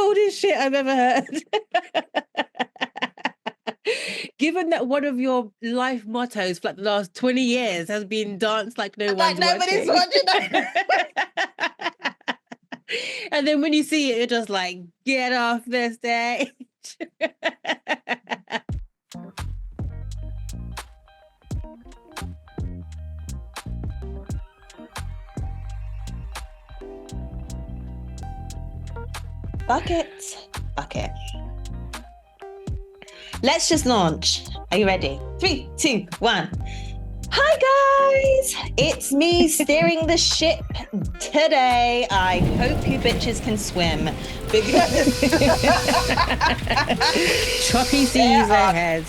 coldest shit I've ever heard. Given that one of your life mottos for like the last 20 years has been dance like nobody's watching. And then when you see it, you're just like, get off the stage. Bucket. Let's just launch. Are you ready? 3, 2, 1. Hi guys, it's me steering the ship today. I hope you bitches can swim because choppy seas ahead.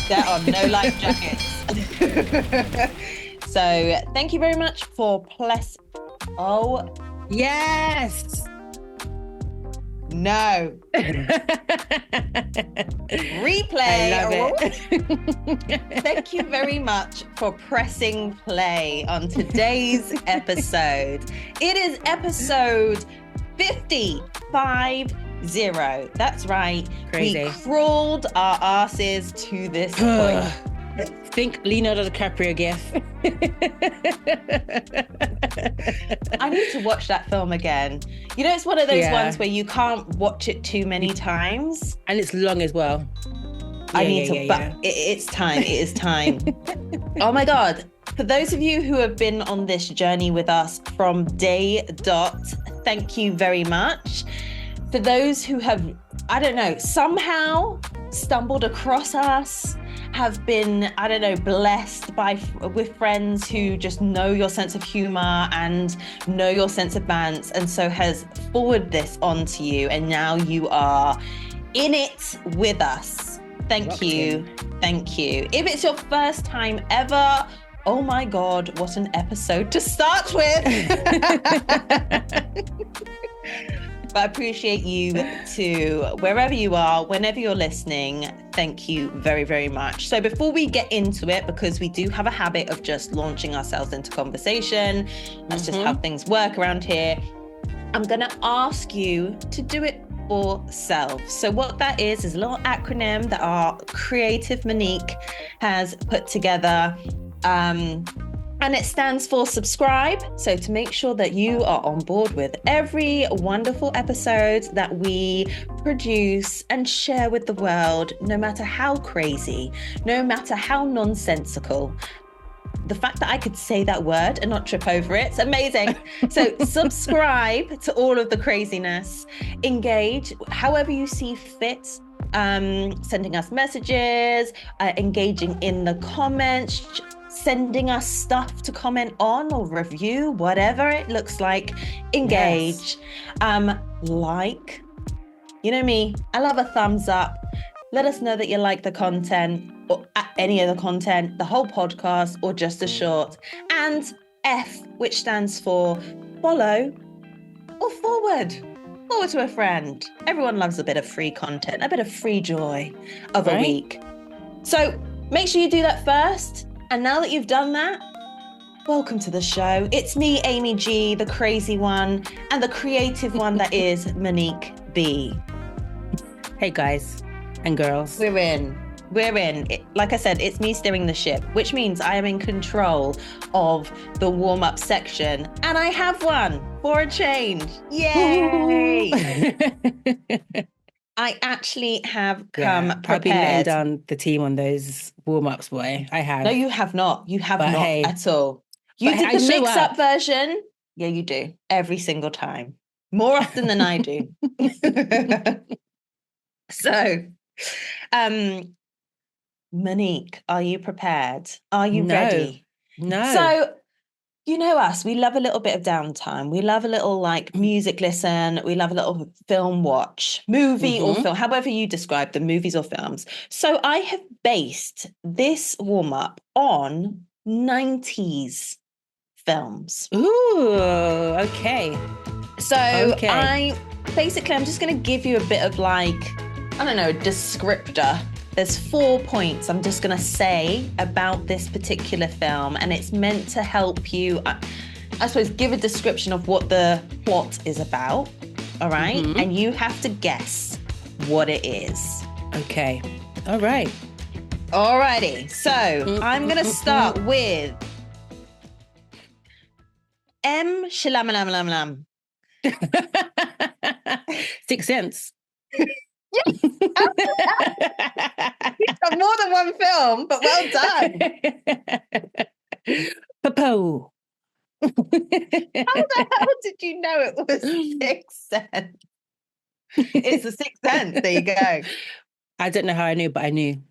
There are no life jackets. So thank you very much for Oh yes. No. Replay. I love it. Thank you very much for pressing play on today's episode. It is episode 50. That's right. Crazy. We crawled our asses to this point. Think Leonardo DiCaprio gif. I need to watch that film again. You know, it's one of those ones where you can't watch it too many times. And it's long as well. It's time. It is time. Oh my God. For those of you who have been on this journey with us from day dot, thank you very much. For those who have, somehow stumbled across us, have been, blessed with friends who just know your sense of humor and know your sense of banter, and so has forwarded this on to you, and now you are in it with us. Thank you. If it's your first time ever, oh my God, what an episode to start with. But I appreciate you too, wherever you are, whenever you're listening. Thank you very, very much. So before we get into it, because we do have a habit of just launching ourselves into conversation, that's just how things work around here, I'm going to ask you to do it for self. So what that is a little acronym that our creative Monique has put together. And it stands for subscribe. So to make sure that you are on board with every wonderful episode that we produce and share with the world, no matter how crazy, no matter how nonsensical. The fact that I could say that word and not trip over it's amazing. So subscribe to all of the craziness, engage however you see fit, sending us messages, engaging in the comments, sending us stuff to comment on or review, whatever it looks like. Engage. Like, you know me, I love a thumbs up. Let us know that you like the content, or any of the content, the whole podcast, or just a short. And F, which stands for follow or forward to a friend. Everyone loves a bit of free content, a bit of free joy of a week. So make sure you do that first. And now that you've done that, welcome to the show. It's me, Amy G, the crazy one, and the creative one that is Monique B. Hey guys and girls. We're in. Like I said, it's me steering the ship, which means I am in control of the warm-up section. And I have one for a change. Yay! I actually have come prepared. I've been letting down the team on those warm-ups, boy. I have. No, you have not. You have not at all. You did I the mix-up version. Yeah, you do. Every single time. More often than I do. So, Monique, are you prepared? Are you ready? No. So, you know us, we love a little bit of downtime. We love a little music listen. We love a little film watch, movie or film, however you describe the movies or films. So I have based this warm-up on 90s films. Ooh, okay. So I'm just going to give you a bit of a descriptor. There's 4 points I'm just going to say about this particular film, and it's meant to help you, I suppose, give a description of what the plot is about. All right. And you have to guess what it is. Okay. All right. Alrighty. So I'm going to start with M. Shalamalamalam. Sixth Sense. Yes. You've got more than one film, but well done. Popo. How the hell did you know it was Sixth Sense? It's the Sixth Sense. There you go. I don't know how I knew, but I knew.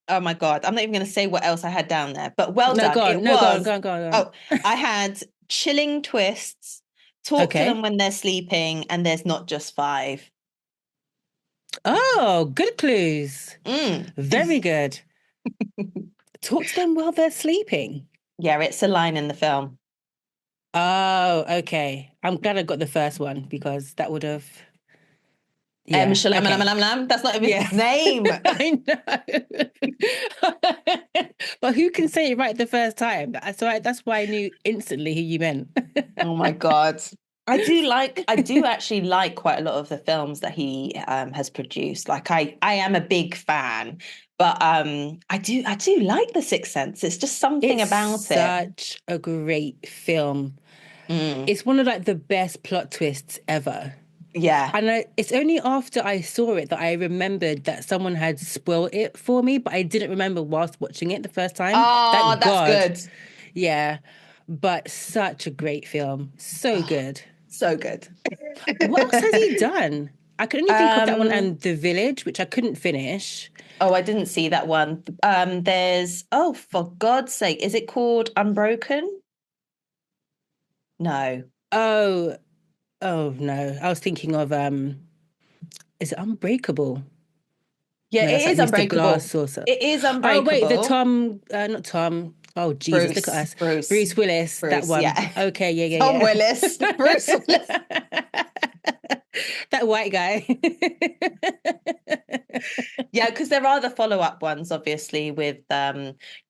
Oh my God. I'm not even going to say what else I had down there, but well done. Go on. Oh, I had chilling twists, talk to them when they're sleeping, and there's not just 5. Oh, good clues. Very good. Talk to them while they're sleeping. Yeah, it's a line in the film. Oh, okay. I'm glad I got the first one because that would have... Yeah. That's not even his name. I know. But who can say it right the first time? That's why I knew instantly who you meant. Oh my God. I do actually like quite a lot of the films that he has produced. Like I am a big fan, but I do like The Sixth Sense. It's just something about it. Such a great film. It's one of like the best plot twists ever. Yeah. And it's only after I saw it that I remembered that someone had spoiled it for me, but I didn't remember whilst watching it the first time. Oh, that's good. Yeah. But such a great film. So good. So good. What else has he done? I could only think of that one and The Village, which I couldn't finish. Oh, I didn't see that one. There's, for God's sake, is it called Unbroken? No. Oh no. I was thinking of is it Unbreakable? Yeah, No, it is like Unbreakable. It is Unbreakable. Oh wait, not Tom. Oh Jesus, look at us. Bruce Willis, that one. Yeah. Okay, yeah. Tom Willis. Bruce Willis. That white guy. Yeah, because there are the follow-up ones, obviously, with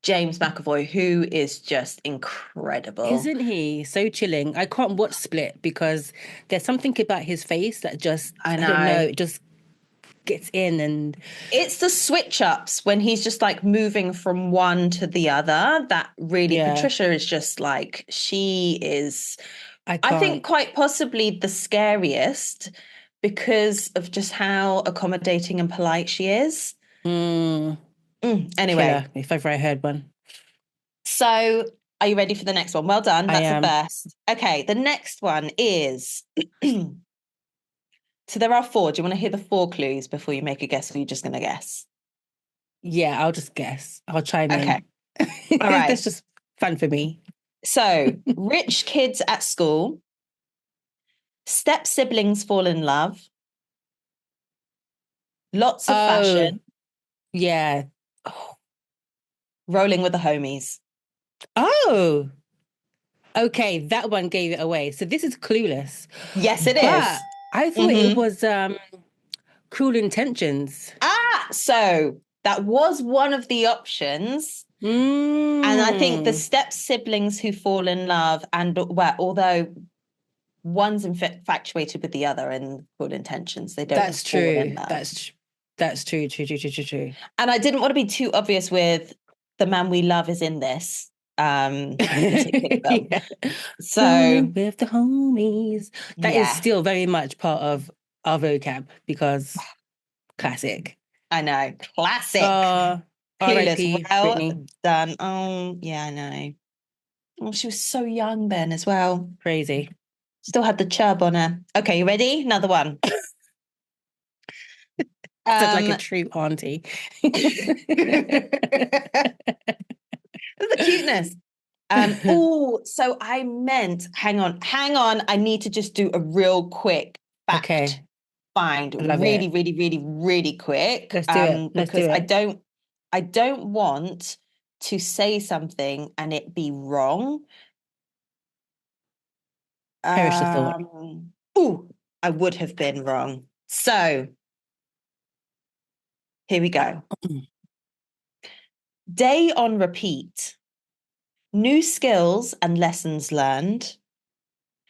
James McAvoy, who is just incredible. Isn't he? So chilling. I can't watch Split because there's something about his face that just, I don't know, it just gets in. And it's the switch-ups when he's just like moving from one to the other that really, Patricia is just like, she is, I think quite possibly the scariest because of just how accommodating and polite she is. Anyway. Killer, if ever I heard one. So are you ready for the next one? Well done. That's the best. Okay, the next one is... So there are 4. Do you want to hear the 4 clues before you make a guess, or are you just going to guess? Yeah, I'll just guess. I'll chime in. Okay. All right. That's just fun for me. So, rich kids at school, step siblings fall in love, lots of fashion. Yeah. Rolling with the homies. Oh. Okay, that one gave it away. So this is Clueless. Yes, it is. I thought it was Cruel Intentions. So that was one of the options. And I think the step siblings who fall in love, and although one's infatuated with the other in Cruel Intentions, they don't. That's true. In love. That's true. True. And I didn't want to be too obvious with The Man We Love is in this. So with the homies, that is still very much part of our vocab because classic. I know, classic. Clueless, well done. Oh yeah, I know. Oh, she was so young then as well. Crazy. Still had the chub on her. Okay, you ready? Another one. Sounds like a true auntie. The cuteness. So I meant, hang on. I need to just do a real quick fact find. Really quick. Let's do it. Because I don't want to say something and it be wrong. Perish the thought. I would have been wrong. So here we go. Day on repeat. New skills and lessons learned.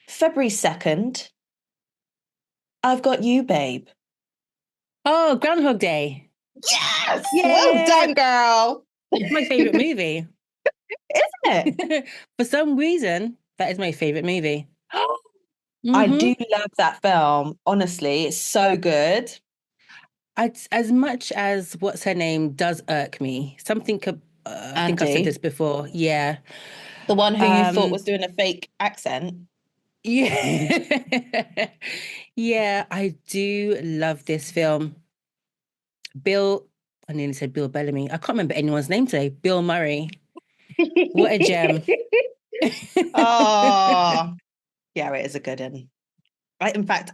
February 2nd. I've Got You, Babe. Oh, Groundhog Day. Yes! Yeah. Well done, girl. It's my favorite movie. Isn't it? For some reason, that is my favorite movie. I do love that film. Honestly, it's so good. As much as what's her name does irk me. I think I've said this before. Yeah. The one who you thought was doing a fake accent. Yeah. Yeah, I do love this film. I nearly said Bill Bellamy. I can't remember anyone's name today. Bill Murray. What a gem. Oh, yeah, it is a good one. In fact,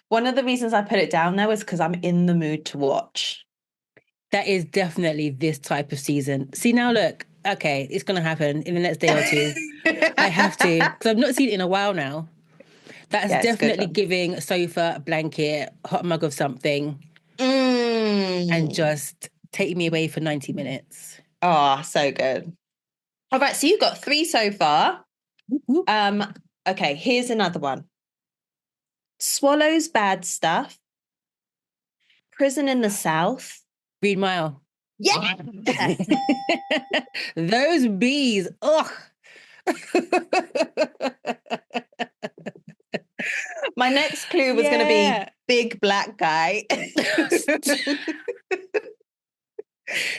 one of the reasons I put it down there was because I'm in the mood to watch. That is definitely this type of season. See, now look, okay, it's going to happen in the next day or two. I have to, because I've not seen it in a while now. That's definitely giving a sofa, a blanket, hot mug of something, and just take me away for 90 minutes. Oh, so good. All right, so you've got 3 so far. Okay, here's another one. Swallows Bad Stuff. Prison in the South. Green Mile. Yeah. Those bees. Ugh. My next clue was going to be big black guy.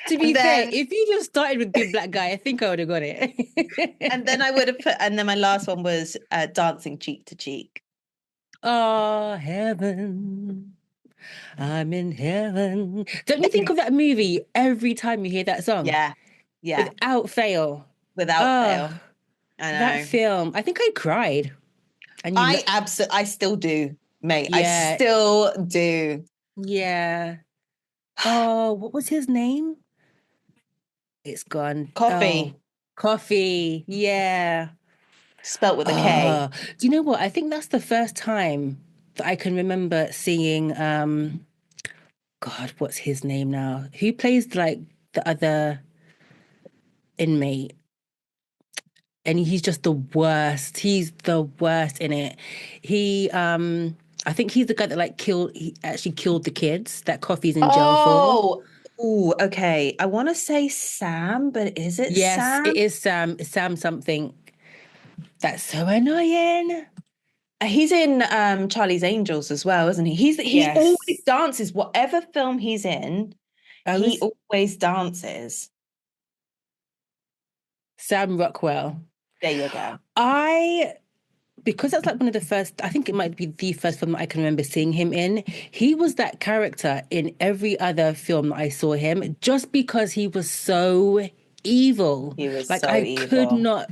To be fair, if you just started with big black guy, I think I would have got it. And then I would have and then my last one was Dancing Cheek to Cheek. Oh, heaven. I'm in heaven. Don't you think of that movie every time you hear that song? Yeah. Yeah. Without fail. Without fail. I know. That film. I think I cried. And I still do, mate. Yeah. I still do. Yeah. Oh, what was his name? It's gone. Coffee. Oh, Coffee. Yeah. Spelt with a K. Do you know what? I think that's the first time that I can remember seeing God, what's his name now? Who plays like the other inmate? And he's just the worst. He's the worst in it. I think he's the guy that he actually killed the kids that Coffee's in jail for. Oh, okay. I want to say Sam, but is it Sam? Yes, it is Sam. It's Sam something. That's so annoying. He's in Charlie's Angels as well, isn't he? He always dances. Whatever film he's in, he always dances. Sam Rockwell. There you go. Because that's like one of the first, I think it might be the first film that I can remember seeing him in. He was that character in every other film that I saw him, just because he was so evil. He was like, so evil.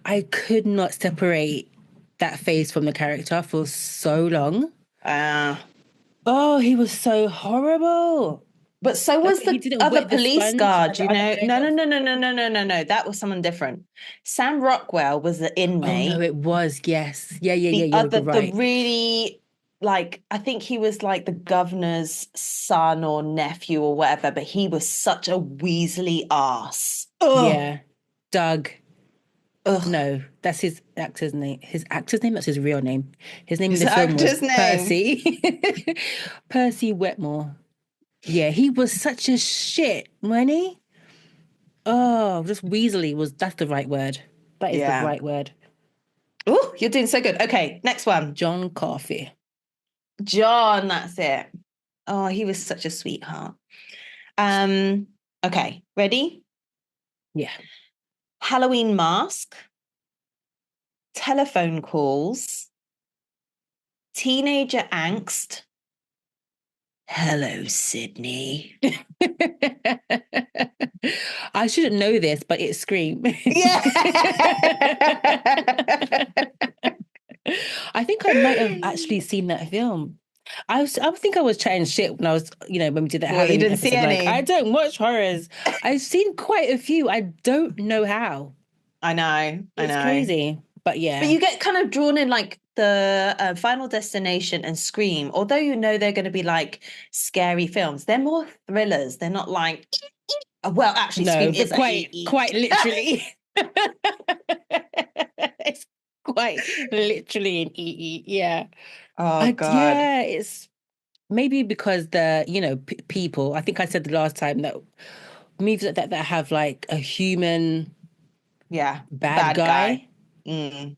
I could not separate that face from the character for so long. Oh, he was so horrible. But so was the other police guard, you know? No. That was someone different. Sam Rockwell was the inmate. Oh, no, it was, yes. Yeah, the right. The really, like, I think he was like the governor's son or nephew or whatever, but he was such a Weasley ass. Ugh. Yeah. Doug. Ugh. No, that's his actor's name. His actor's name? That's his real name. His name in the film was Percy. Percy Wetmore. Yeah, he was such a shit, wasn't he? Oh, just Weasley that's the right word. That is the right word. Oh, you're doing so good. Okay, next one. John Coffey. John, that's it. Oh, he was such a sweetheart. Okay, ready? Yeah. Halloween Mask. Telephone Calls. Teenager Angst. Hello, Sydney. I shouldn't know this, but it's Scream. Yeah. I think I might have actually seen that film. I think I was chatting shit when I was, when we did that. Well, you didn't see any. I don't watch horrors. I've seen quite a few. I don't know how. I know. It's crazy. But yeah. But you get kind of drawn in like the Final Destination and Scream, although you know they're going to be like scary films. They're more thrillers. They're not like, well, actually, no, Scream is quite literally. It's quite literally an EE. Yeah. Oh God. Yeah, it's maybe because people, I think I said the last time that movies like that have like a human bad guy.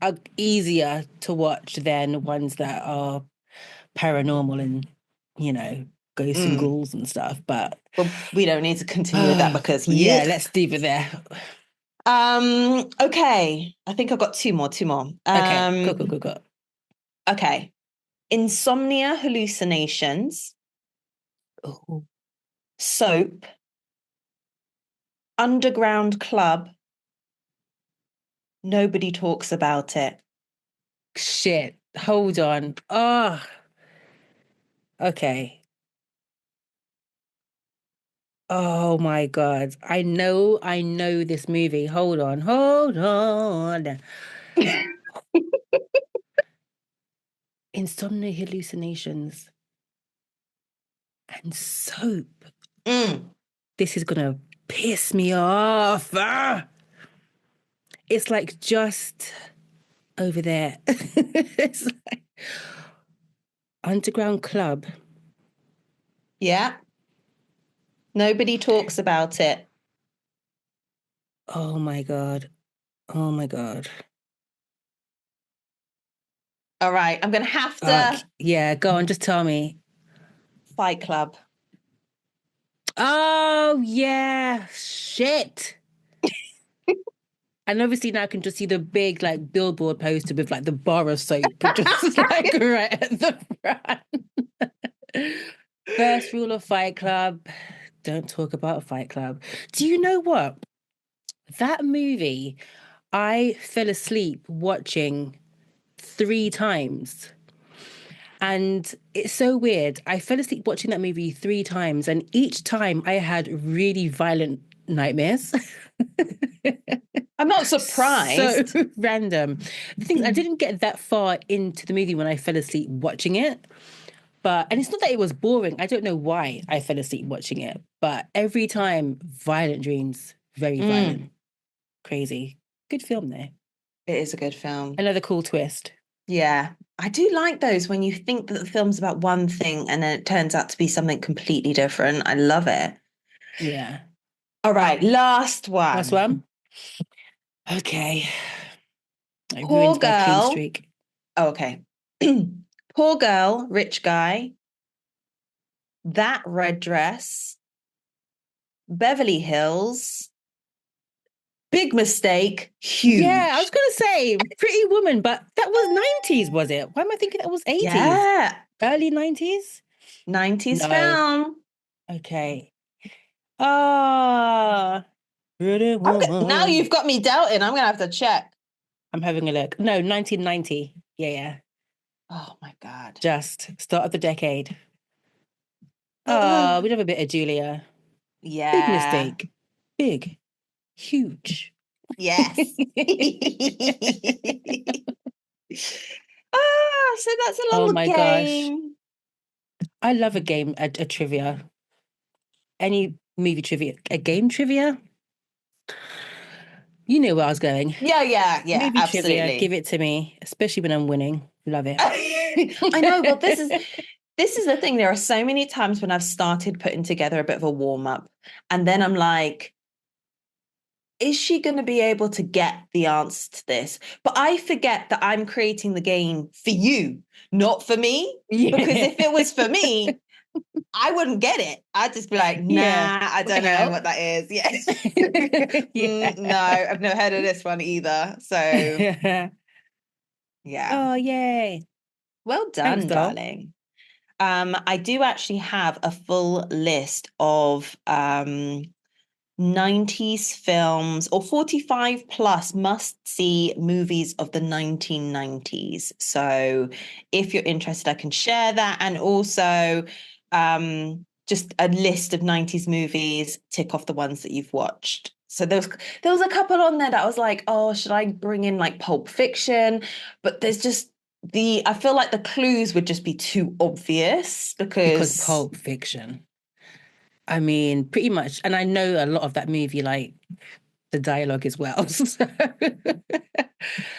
Are easier to watch than ones that are paranormal and, ghosts and ghouls and stuff. But we don't need to continue with that because let's leave it there. Okay. I think I've got two more. Okay, go. Okay. Insomnia, hallucinations. Oh. Soap. Underground club. Nobody talks about it. Shit. Hold on. Oh. Okay. Oh my God. I know this movie. Hold on. Insomnia, hallucinations, and soap. This is gonna piss me off. It's like just over there. It's like underground club. Yeah. Nobody talks about it. Oh my God. Oh my God. All right. I'm going to have to. Yeah, go on. Just tell me. Fight Club. Oh, yeah. Shit. And obviously now I can just see the big like billboard poster with like the bar of soap just like right at the front. First rule of Fight Club, don't talk about Fight Club. Do you know what? That movie, I fell asleep watching 3 times. And it's so weird. I fell asleep watching that movie 3 times, and each time I had really violent nightmares. I'm not surprised. So random. The thing is, I didn't get that far into the movie when I fell asleep watching it. And it's not that it was boring. I don't know why I fell asleep watching it. But every time, violent dreams. Very violent. Crazy. Good film there. It is a good film. Another cool twist. Yeah. I do like those when you think that the film's about one thing and then it turns out to be something completely different. I love it. Yeah. All right. Last one. Last one? Okay. I Poor ruined my clean girl. streak. Oh, okay. Poor girl, rich guy. That red dress. Beverly Hills. Big mistake. Huge. Yeah, I was going to say Pretty Woman, but that was 90s, was it? Why am I thinking that was 80s? Yeah. Early 90s? 90s film. Okay. Ah. Pretty Woman. Now you've got me doubting. I'm going to have to check. I'm having a look. No, 1990. Yeah. Oh, my God. Just start of the decade. Oh, we'd have a bit of Julia. Yeah. Big mistake. Big. Huge. Yes. So that's a little game. Gosh. I love a game, a trivia. Any movie trivia. A game trivia? You know where I was going. Yeah, movie absolutely. Trivia, give it to me, especially when I'm winning. Love it. I know. Well, this is the thing. There are so many times when I've started putting together a bit of a warm-up, and then I'm like, is she going to be able to get the answer to this? But I forget that I'm creating the game for you, not for me. Yeah. Because if it was for me, I wouldn't get it. I'd just be like, nah, I don't know what that is. Yeah. No, I've never heard of this one either. So, yeah. Oh, yay. Well done, darling. I do actually have a full list of 90s films or 45 plus must-see movies of the 1990s. So if you're interested, I can share that. And also just a list of 90s movies, tick off the ones that you've watched. So there was a couple on there that I was like, oh, should I bring in like Pulp Fiction? But there's just I feel like the clues would just be too obvious because Pulp Fiction. I mean, pretty much. And I know a lot of that movie, like the dialogue as well. So.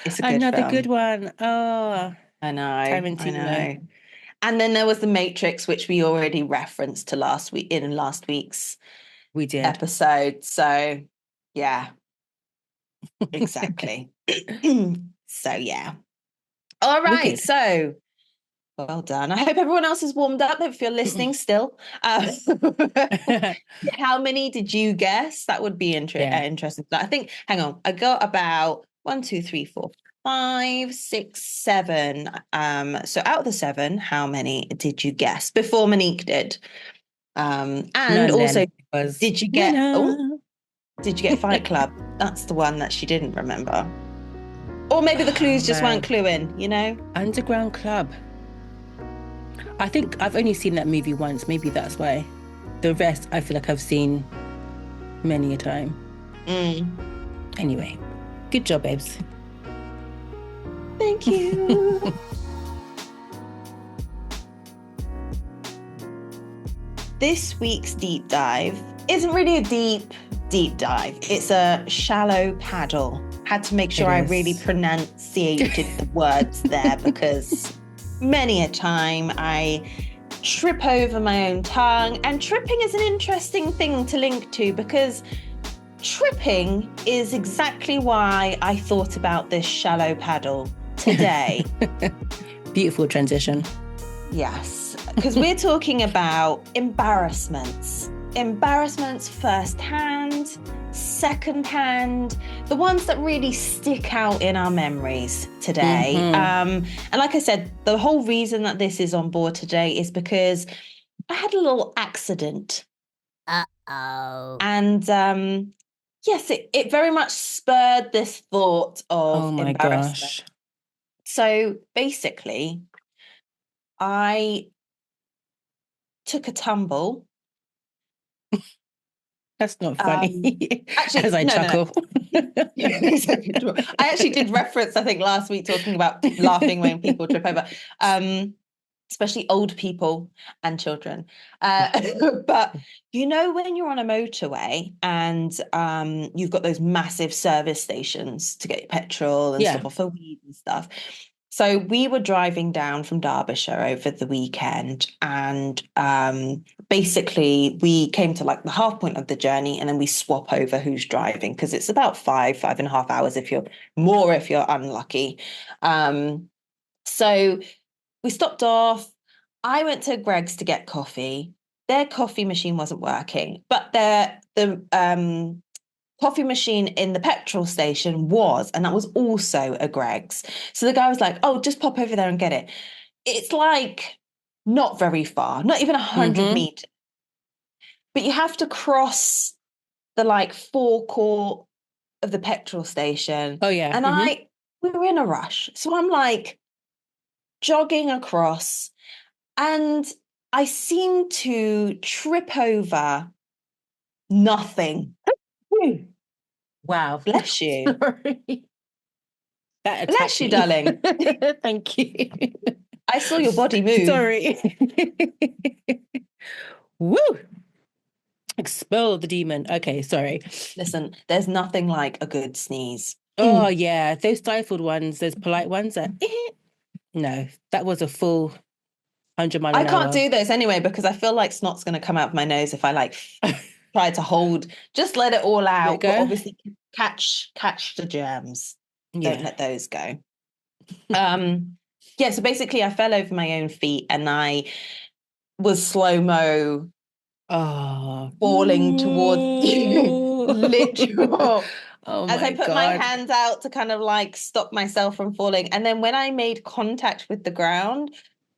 It's a good another film. good one. Oh, I know. Tarantino. I know. And then there was The Matrix, which we already referenced to last week's episode. So yeah, exactly. So yeah. All right. Wicked. So well done. I hope everyone else is warmed up. If you're listening still, how many did you guess? That would be interesting. I think. Hang on. I got about 1, 2, 3, 4, 5, 6, 7. So out of the 7, how many did you guess before Monique did? And none also, did you get? Did you get Fight Club? That's the one that she didn't remember. Or maybe the clues just weren't cluing. You know, Underground Club. I think I've only seen that movie once. Maybe that's why. The rest, I feel like I've seen many a time. Anyway, good job, babes. Thank you. This week's deep dive isn't really a deep dive. It's a shallow paddle. Had to make sure I really pronunciated the words there because many a time I trip over my own tongue. And tripping is an interesting thing to link to because tripping is exactly why I thought about this shallow paddle today. Beautiful transition. Yes, because we're talking about embarrassments. Embarrassments firsthand, secondhand, the ones that really stick out in our memories today. And like I said, the whole reason that this is on board today is because I had a little accident. And yes, it very much spurred this thought of embarrassment. Gosh. So basically, I took a tumble. That's not funny. Actually, as I chuckle. No. I actually did reference, I think, last week talking about laughing when people trip over, especially old people and children. But you know, when you're on a motorway and you've got those massive service stations to get petrol and stop off for weed and stuff. So we were driving down from Derbyshire over the weekend and basically we came to like the half point of the journey and then we swap over who's driving because it's about 5.5 hours if you're unlucky. So we stopped off. I went to Greg's to get coffee. Their coffee machine wasn't working, but the coffee machine in the petrol station was, and that was also a Greg's. So the guy was like, oh, just pop over there and get it. It's like not very far, not even 100 meters. But you have to cross the like forecourt of the petrol station. Oh, yeah. And we were in a rush. So I'm like jogging across and I seem to trip over nothing. Wow. Bless you. Sorry. Bless you, darling. Thank you. I saw your body move. Sorry. Woo. Expel the demon. Okay, sorry. Listen, there's nothing like a good sneeze. Oh, yeah. Those stifled ones, those polite ones. No, that was a full 100 mile an hour. I can't do this anyway because I feel like snot's going to come out of my nose if I like try to hold. Just let it all out. But obviously catch the germs. Yeah. Don't let those go. So basically I fell over my own feet and I was slow-mo falling towards literal. As I put my hands out to kind of like stop myself from falling. And then when I made contact with the ground,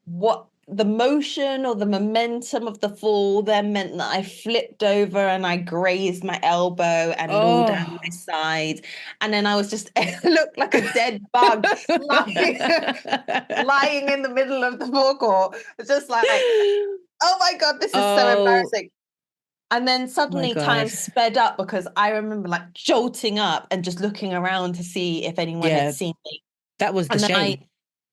what the motion or the momentum of the fall then meant that I flipped over and I grazed my elbow and all down my side. And then I was just looked like a dead bug lying in the middle of the forecourt. It's just like, oh my God, this is so embarrassing. And then suddenly time sped up because I remember like jolting up and just looking around to see if anyone had seen me. That was the shame.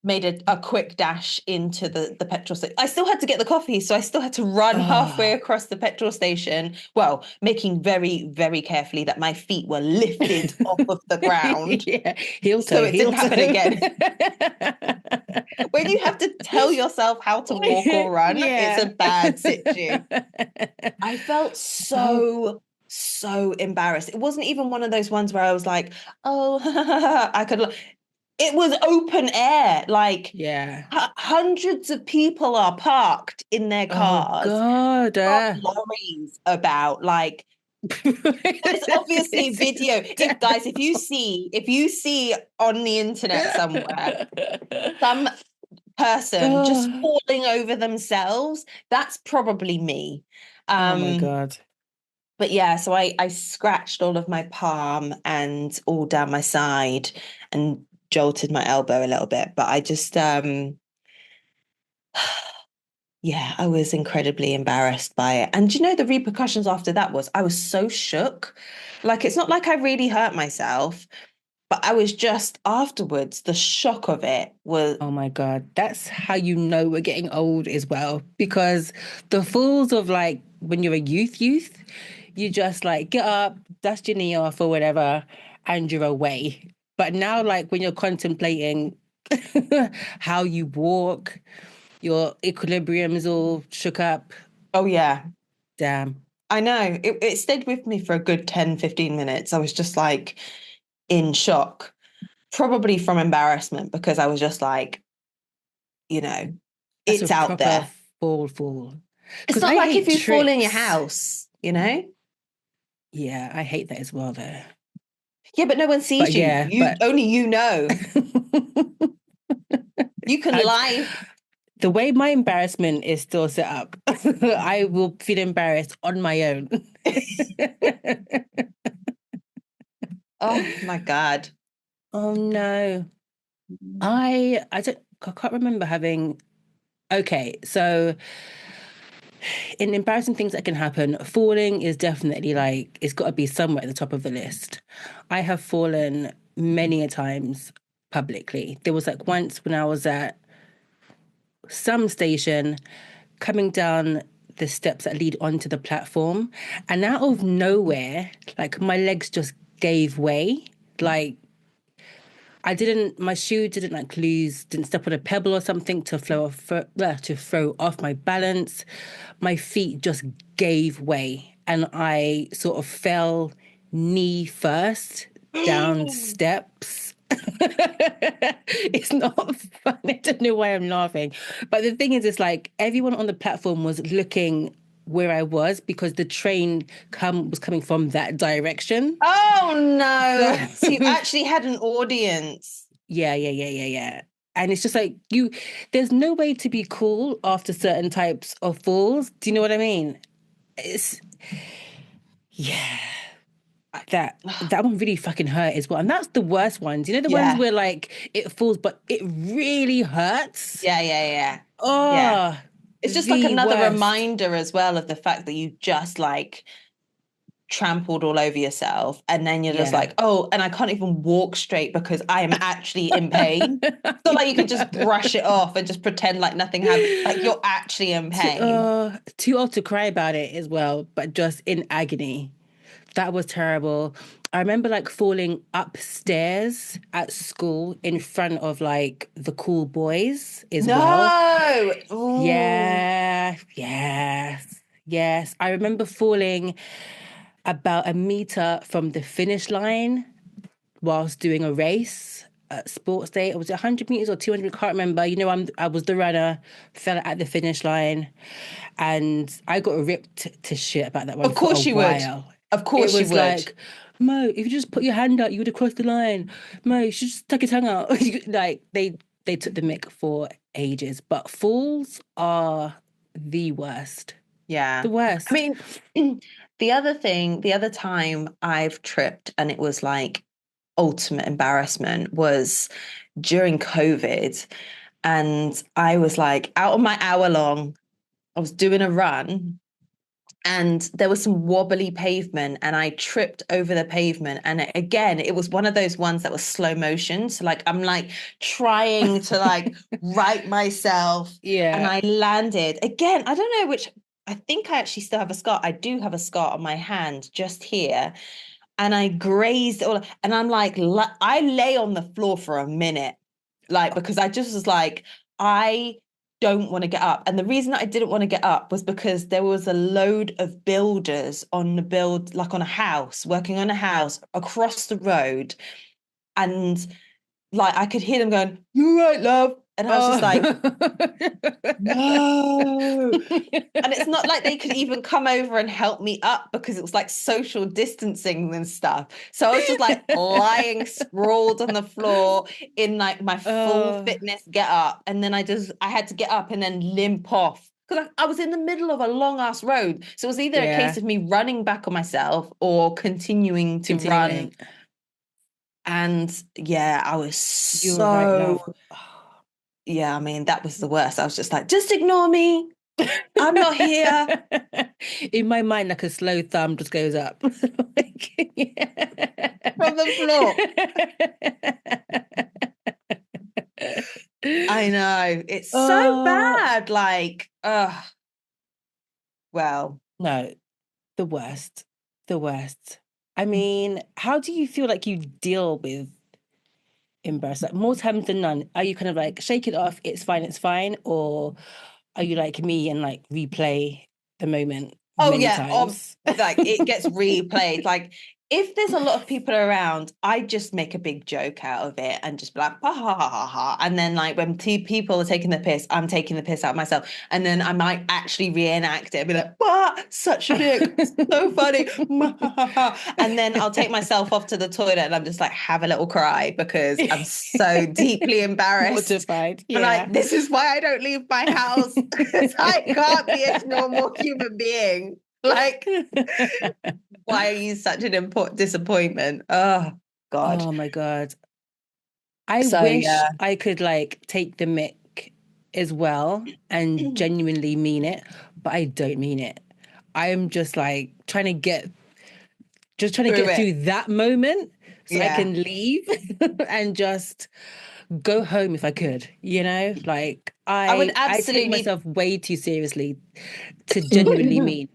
made a quick dash into the petrol station. I still had to get the coffee, so I still had to run halfway across the petrol station. Well, making very, very carefully that my feet were lifted off of the ground. Yeah, heel toe, so it didn't happen again. When you have to tell yourself how to walk or run, it's a bad situation. I felt so embarrassed. It wasn't even one of those ones where I was like, oh, I could. It was open air, like hundreds of people are parked in their cars. Oh God! Lorries about, like there's obviously video. If you see on the internet somewhere some person just falling over themselves, that's probably me. Oh my God. But yeah, so I scratched all of my palm and all down my side and jolted my elbow a little bit. But I just, yeah, I was incredibly embarrassed by it. And you know, the repercussions after that was I was so shook. Like, it's not like I really hurt myself, but I was just afterwards, the shock of it was. Oh my God. That's how you know we're getting old as well. Because the falls of like when you're a youth, you just like get up, dust your knee off or whatever, and you're away. But now, like when you're contemplating how you walk, your equilibrium is all shook up. Oh, yeah. Damn. I know. It stayed with me for a good 10, 15 minutes. I was just like in shock, probably from embarrassment, because I was just like, you know, That's it's out there. Fall. It's not like if you fall in your house, you know? Yeah, I hate that as well, though. Yeah, but no one sees you. Only you know. You can lie. The way my embarrassment is still set up, I will feel embarrassed on my own. Oh my God. Oh no. I can't remember having. Okay, so in embarrassing things that can happen, falling is definitely like it's got to be somewhere at the top of the list. I have fallen many a times publicly. There was like once when I was at some station coming down the steps that lead onto the platform, and out of nowhere, like my legs just gave way. Like my shoe didn't like didn't step on a pebble or something to throw off my balance. My feet just gave way and I sort of fell knee first down steps. It's not fun. I don't know why I'm laughing. But the thing is, it's like everyone on the platform was looking where I was because the train was coming from that direction. Oh no. So you actually had an audience. Yeah. And it's just like there's no way to be cool after certain types of falls. Do you know what I mean? That one really fucking hurt as well. And that's the worst ones. You know, the ones where like it falls, but it really hurts. Yeah. Oh, yeah. It's just like another reminder as well of the fact that you just like trampled all over yourself, and then you're just like, oh, and I can't even walk straight because I am actually in pain. It's not like you can just brush it off and just pretend like nothing happened. Like you're actually in pain. Too old to cry about it as well, but just in agony. That was terrible. I remember like falling upstairs at school in front of like the cool boys as well. No. Yeah. Yes. I remember falling about a meter from the finish line whilst doing a race at sports day. It was 100 meters or 200, can't remember. You know, I was the runner, fell at the finish line, and I got ripped to shit about that one. Of course you would. Of course you would. Like, Mo, if you just put your hand out, you would have crossed the line. Mo, you should just tuck your tongue out. Like they took the mick for ages, but falls are the worst. Yeah, the worst. I mean, the other time I've tripped and it was like ultimate embarrassment was during COVID, and I was like out on my hour long. I was doing a run. and there was some wobbly pavement and I tripped over the pavement. And it was one of those ones that was slow motion. So like, I'm like trying to like right myself. Yeah. And I landed again. I don't know which, I think I actually still have a scar. I do have a scar on my hand just here. And I grazed all, and I'm like, I lay on the floor for a minute, like, because I just was like, I don't want to get up. And the reason that I didn't want to get up was because there was a load of builders on the build, like on a house, working on a house across the road. And like, I could hear them going, "You right, love?" And I was just like, no. And it's not like they could even come over and help me up because it was like social distancing and stuff. So I was just like lying sprawled on the floor in like my full fitness get up. And then I had to get up and then limp off because I was in the middle of a long ass road. So it was either a case of me running back on myself or continuing to run. And yeah, I was so right, yeah, I mean, that was the worst. I was just like, just ignore me. I'm not here. In my mind, like a slow thumb just goes up. Like, from the floor. I know. It's so bad. Like, well. No, the worst. The worst. I mean, how do you feel like you deal with embarrassment? Like, more times than none, are you kind of like, shake it off, it's fine? Or are you like me and like replay the moment many times? Like it gets replayed. Like if there's a lot of people around, I just make a big joke out of it and just be like, ha ha ha ha ha. And then like when people are taking the piss, I'm taking the piss out myself. And then I might actually reenact it and be like, such a dick, so funny. And then I'll take myself off to the toilet and I'm just like, have a little cry because I'm so deeply embarrassed. Mortified. Yeah. And like, this is why I don't leave my house because I can't be a normal human being. Like, why are you such an important disappointment? Oh God. Oh my God. I wish I could like take the mick as well and genuinely mean it, but I don't mean it. I'm just like trying to get through that moment so I can leave and just go home if I could, you know? Like I take myself way too seriously to genuinely mean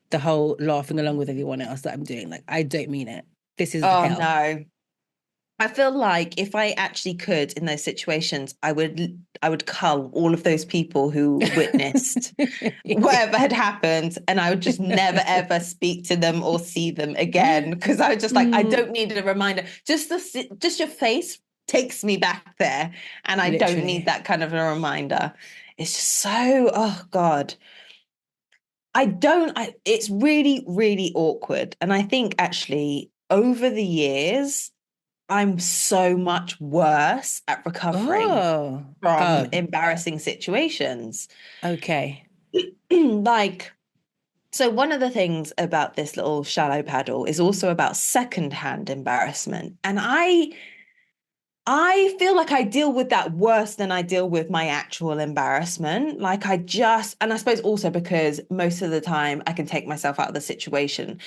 the whole laughing along with everyone else that I'm doing. Like, I don't mean it. This is hell. No. I feel like if I actually could in those situations, I would cull all of those people who witnessed whatever had happened, and I would just never ever speak to them or see them again because I was just like, I don't need a reminder. Just your face takes me back there, and I don't need that kind of a reminder. It's just so, oh God. It's really, really awkward. And I think actually over the years, I'm so much worse at recovering from embarrassing situations. Okay. Like, so one of the things about this little shallow paddle is also about secondhand embarrassment. And I feel like I deal with that worse than I deal with my actual embarrassment. Like and I suppose also because most of the time I can take myself out of the situation.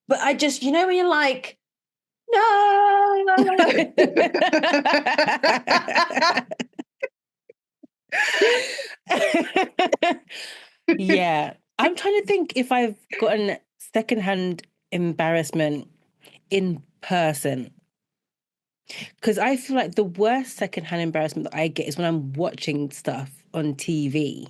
But I just, when you're like, no. Yeah. I'm trying to think if I've gotten secondhand embarrassment in person. Because I feel like the worst secondhand embarrassment that I get is when I'm watching stuff on TV.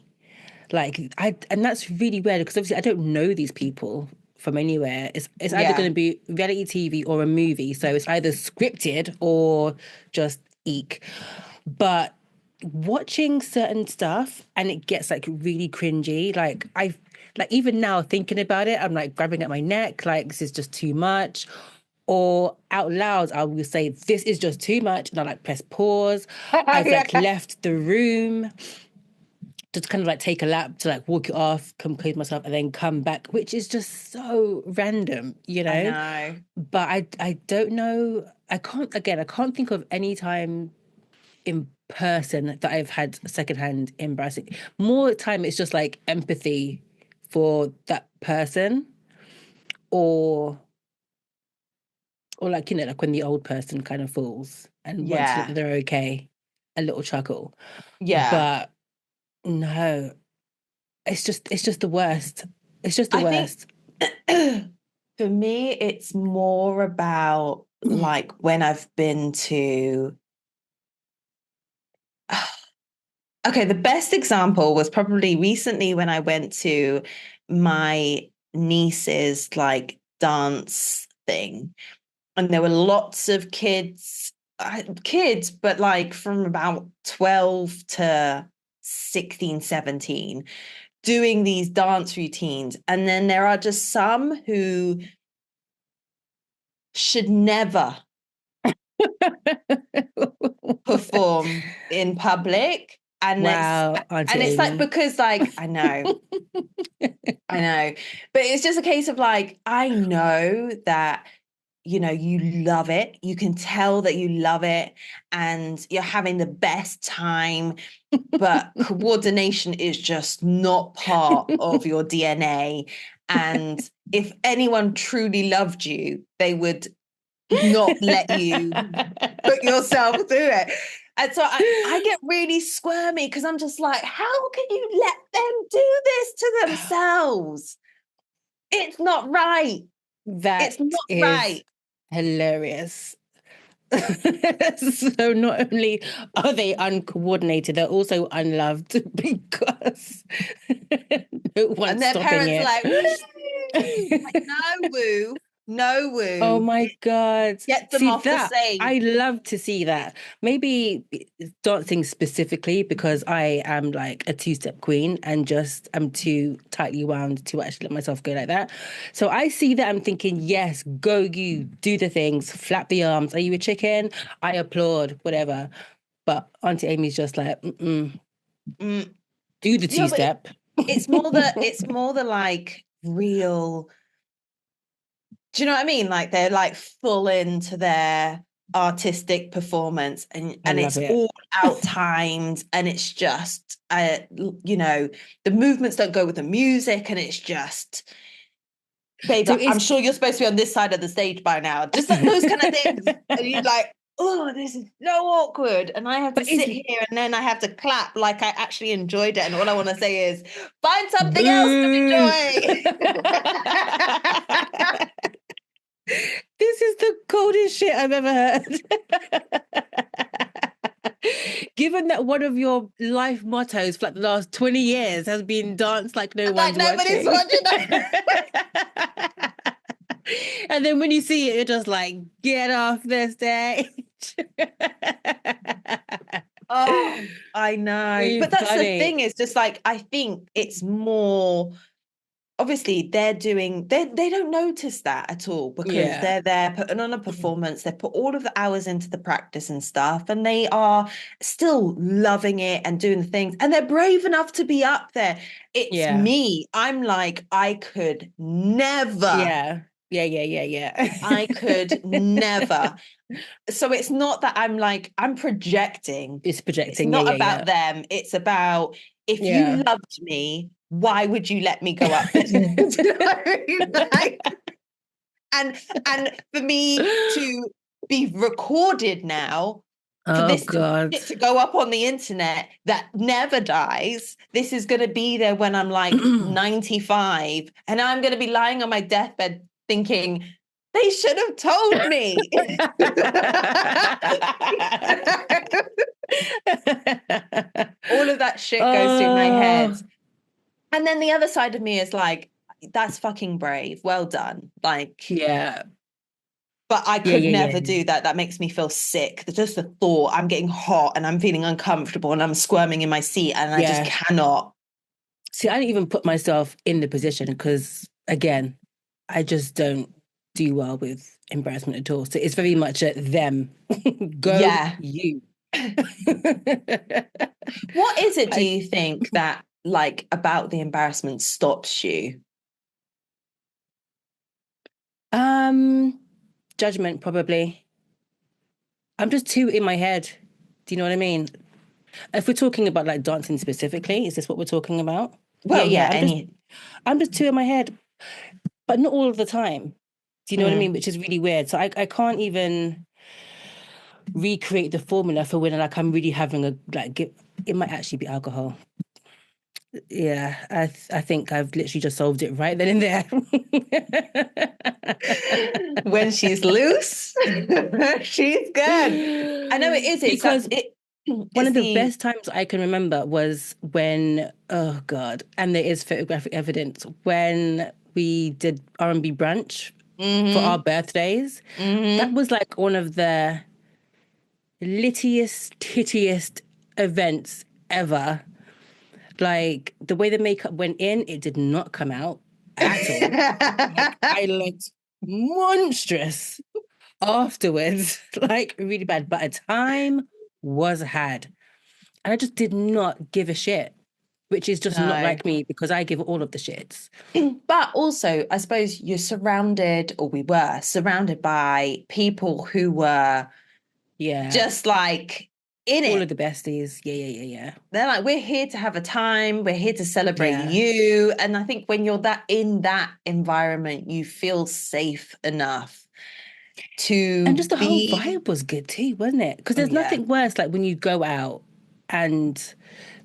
Like, and that's really weird because obviously I don't know these people from anywhere. It's either going to be reality TV or a movie. So it's either scripted or just eek. But watching certain stuff and it gets like really cringy. Like even now thinking about it, I'm like grabbing at my neck, like this is just too much. Or out loud, I will say, this is just too much. And I like press pause. I've like left the room. Just kind of like take a lap to like walk it off, compose myself, and then come back, which is just so random, you know? I know. But I don't know. I can't think of any time in person that I've had secondhand embarrassing. More time, it's just like empathy for that person, or like, like when the old person kind of falls and once they're okay, a little chuckle. Yeah. But no, it's just the worst. It's just the worst. For me, it's more about like when I've been to... Okay, the best example was probably recently when I went to my niece's like dance thing. And there were lots of kids, but like from about 12 to 16, 17, doing these dance routines. And then there are just some who should never perform in public. And it's like, because like, I know, but it's just a case of like, I know that, you love it. You can tell that you love it and you're having the best time, but coordination is just not part of your DNA. And if anyone truly loved you, they would not let you put yourself through it. And so I get really squirmy because I'm just like, how can you let them do this to themselves? It's not right. It's not right. Hilarious. So not only are they uncoordinated, they're also unloved because no one's and their stopping parents it. Like, no woo. No woo. Oh my God. Get them off the stage. I love to see that. Maybe dancing specifically because I am like a two-step queen and just I'm too tightly wound to actually let myself go like that. So I see that, I'm thinking, yes, go you, do the things, flap the arms. Are you a chicken? I applaud, whatever. But Auntie Amy's just like, do the two-step. It's more the like real... Do you know what I mean? Like they're like full into their artistic performance and it's all out-timed and it's just, the movements don't go with the music and it's just, babe, so I'm sure you're supposed to be on this side of the stage by now. Just like those kind of things. And you're like, oh, this is so awkward. And I have to sit here and then I have to clap like I actually enjoyed it. And all I want to say is, find something else to enjoy. This is the coldest shit I've ever heard. Given that one of your life mottos for like the last 20 years has been dance like nobody's watching. And then when you see it, you're just like, get off the stage. Oh, I know. But that's funny. The thing is just like, I think it's more... Obviously, they don't notice that at all because they're there putting on a performance. They put all of the hours into the practice and stuff, and they are still loving it and doing the things. And they're brave enough to be up there. It's me. I'm like, I could never. Yeah. I could never. So it's not that I'm like, I'm projecting. It's projecting. It's not about them. It's about, if you loved me, why would you let me go up this? And for me to be recorded now, for this to go up on the internet that never dies, this is going to be there when I'm like 95, and I'm going to be lying on my deathbed thinking, they should have told me. All of that shit goes through my head. And then the other side of me is like, that's fucking brave. Well done. Like, but I could never do that. That makes me feel sick. Just the thought, I'm getting hot and I'm feeling uncomfortable and I'm squirming in my seat and I just cannot. See, I don't even put myself in the position because, again, I just don't do well with embarrassment at all. So it's very much a them. Go you. What is it, do you think, that like about the embarrassment stops you? Judgment, probably. I'm just too in my head. Do you know what I mean? If we're talking about like dancing specifically, is this what we're talking about? Well, I'm just two in my head, but not all of the time. Do you know what I mean? Which is really weird. So I can't even recreate the formula for when like I'm really having it might actually be alcohol. Yeah, I think I've literally just solved it right then and there. When she's loose, she's good. I know it is. Because one of the best times I can remember was when, oh God, and there is photographic evidence, when we did R&B brunch for our birthdays. That was like one of the littiest, tittiest events ever. Like, the way the makeup went in, it did not come out at all. Like, I looked monstrous afterwards, like really bad. But a time was had. And I just did not give a shit, which is just not like me, because I give all of the shits. But also, I suppose we were surrounded by people who were just like in all it. Of the besties. Yeah. They're like, we're here to have a time. We're here to celebrate you. And I think when you're in that environment, you feel safe enough to and just the whole vibe was good too, wasn't it? Because there's nothing worse like when you go out and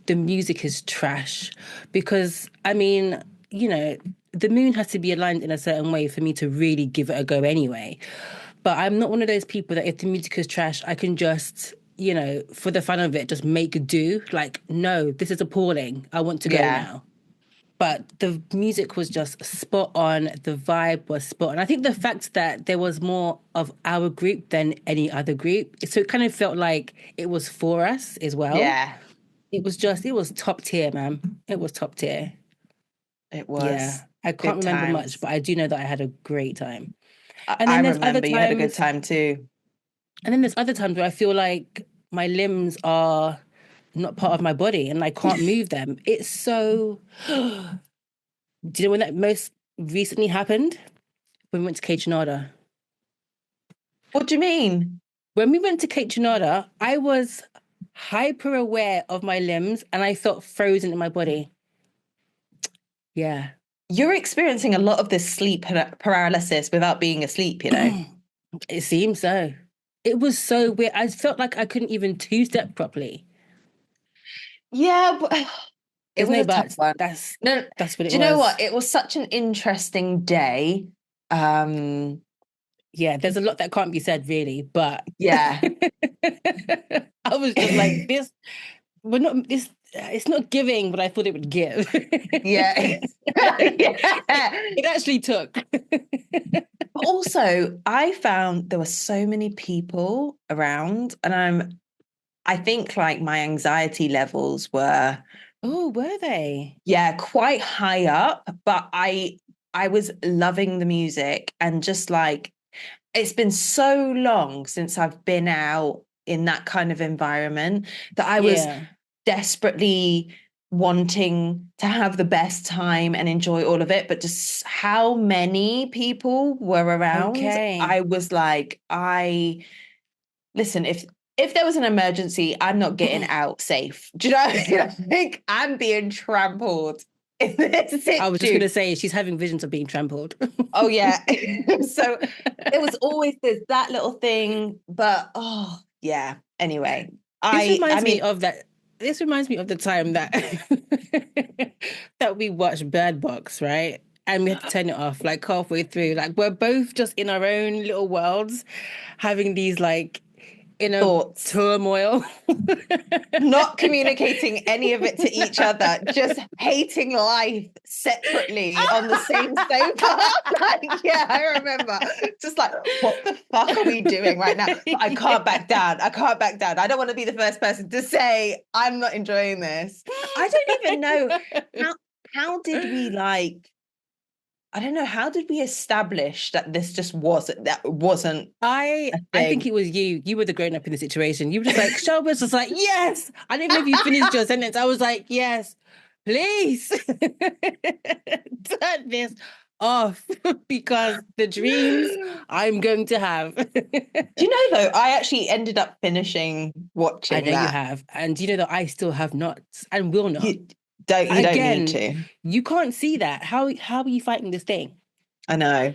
the music is trash. Because I mean, you know, the moon has to be aligned in a certain way for me to really give it a go anyway. But I'm not one of those people that if the music is trash, I can just, you know, for the fun of it, just make do. Like, no, this is appalling. I want to go now. But the music was just spot on. The vibe was spot on. I think the fact that there was more of our group than any other group, so it kind of felt like it was for us as well. Yeah. It was top tier, man. It was top tier. It was. Yeah. I can't remember much, but I do know that I had a great time. And then I remember you had a good time too. And then there's other times where I feel like my limbs are not part of my body and I can't move them. It's so... Do you know when that most recently happened? When we went to Cape Granada. What do you mean? When we went to Cape Granada, I was hyper aware of my limbs and I felt frozen in my body. Yeah. You're experiencing a lot of this sleep paralysis without being asleep, you know? It seems so. It was so weird. I felt like I couldn't even two-step properly. Yeah, but it was no buts. That's what it was. Do you know what? It was such an interesting day. Yeah, there's a lot that can't be said, really. But yeah, I was just like, it's not giving what I thought it would give. Yeah. It actually took. Also, I found there were so many people around, and I think like my anxiety levels were... Oh, were they? Yeah, quite high up, but I was loving the music, and just like, it's been so long since I've been out in that kind of environment that I was desperately wanting to have the best time and enjoy all of it. But just how many people were around, I was like, listen, if there was an emergency, I'm not getting out safe. Do you know what I mean? I think I'm being trampled in this situation. I was just going to say, she's having visions of being trampled. Oh, yeah. So it was always that little thing. But, oh, yeah. Anyway. This reminds me of the time that that we watched Bird Box, right? And we had to turn it off like halfway through. Like, we're both just in our own little worlds, having these like inner thoughts, turmoil, not communicating any of it to each other, just hating life separately on the same sofa. Like, yeah, I remember. Just like, what the fuck are we doing right now? I can't back down. I don't want to be the first person to say I'm not enjoying this. I don't even know how did we like... I don't know. How did we establish that this just wasn't? I think it was you. You were the grown up in the situation. You were just like, Shelby was just like, yes. I didn't know if you finished your sentence. I was like, yes, please turn this off because the dreams I'm going to have. Do you know though? I actually ended up finishing watching. I know you have, and you know that I still have not and will not. don't need to. You can't see that. How are you fighting this thing? I know.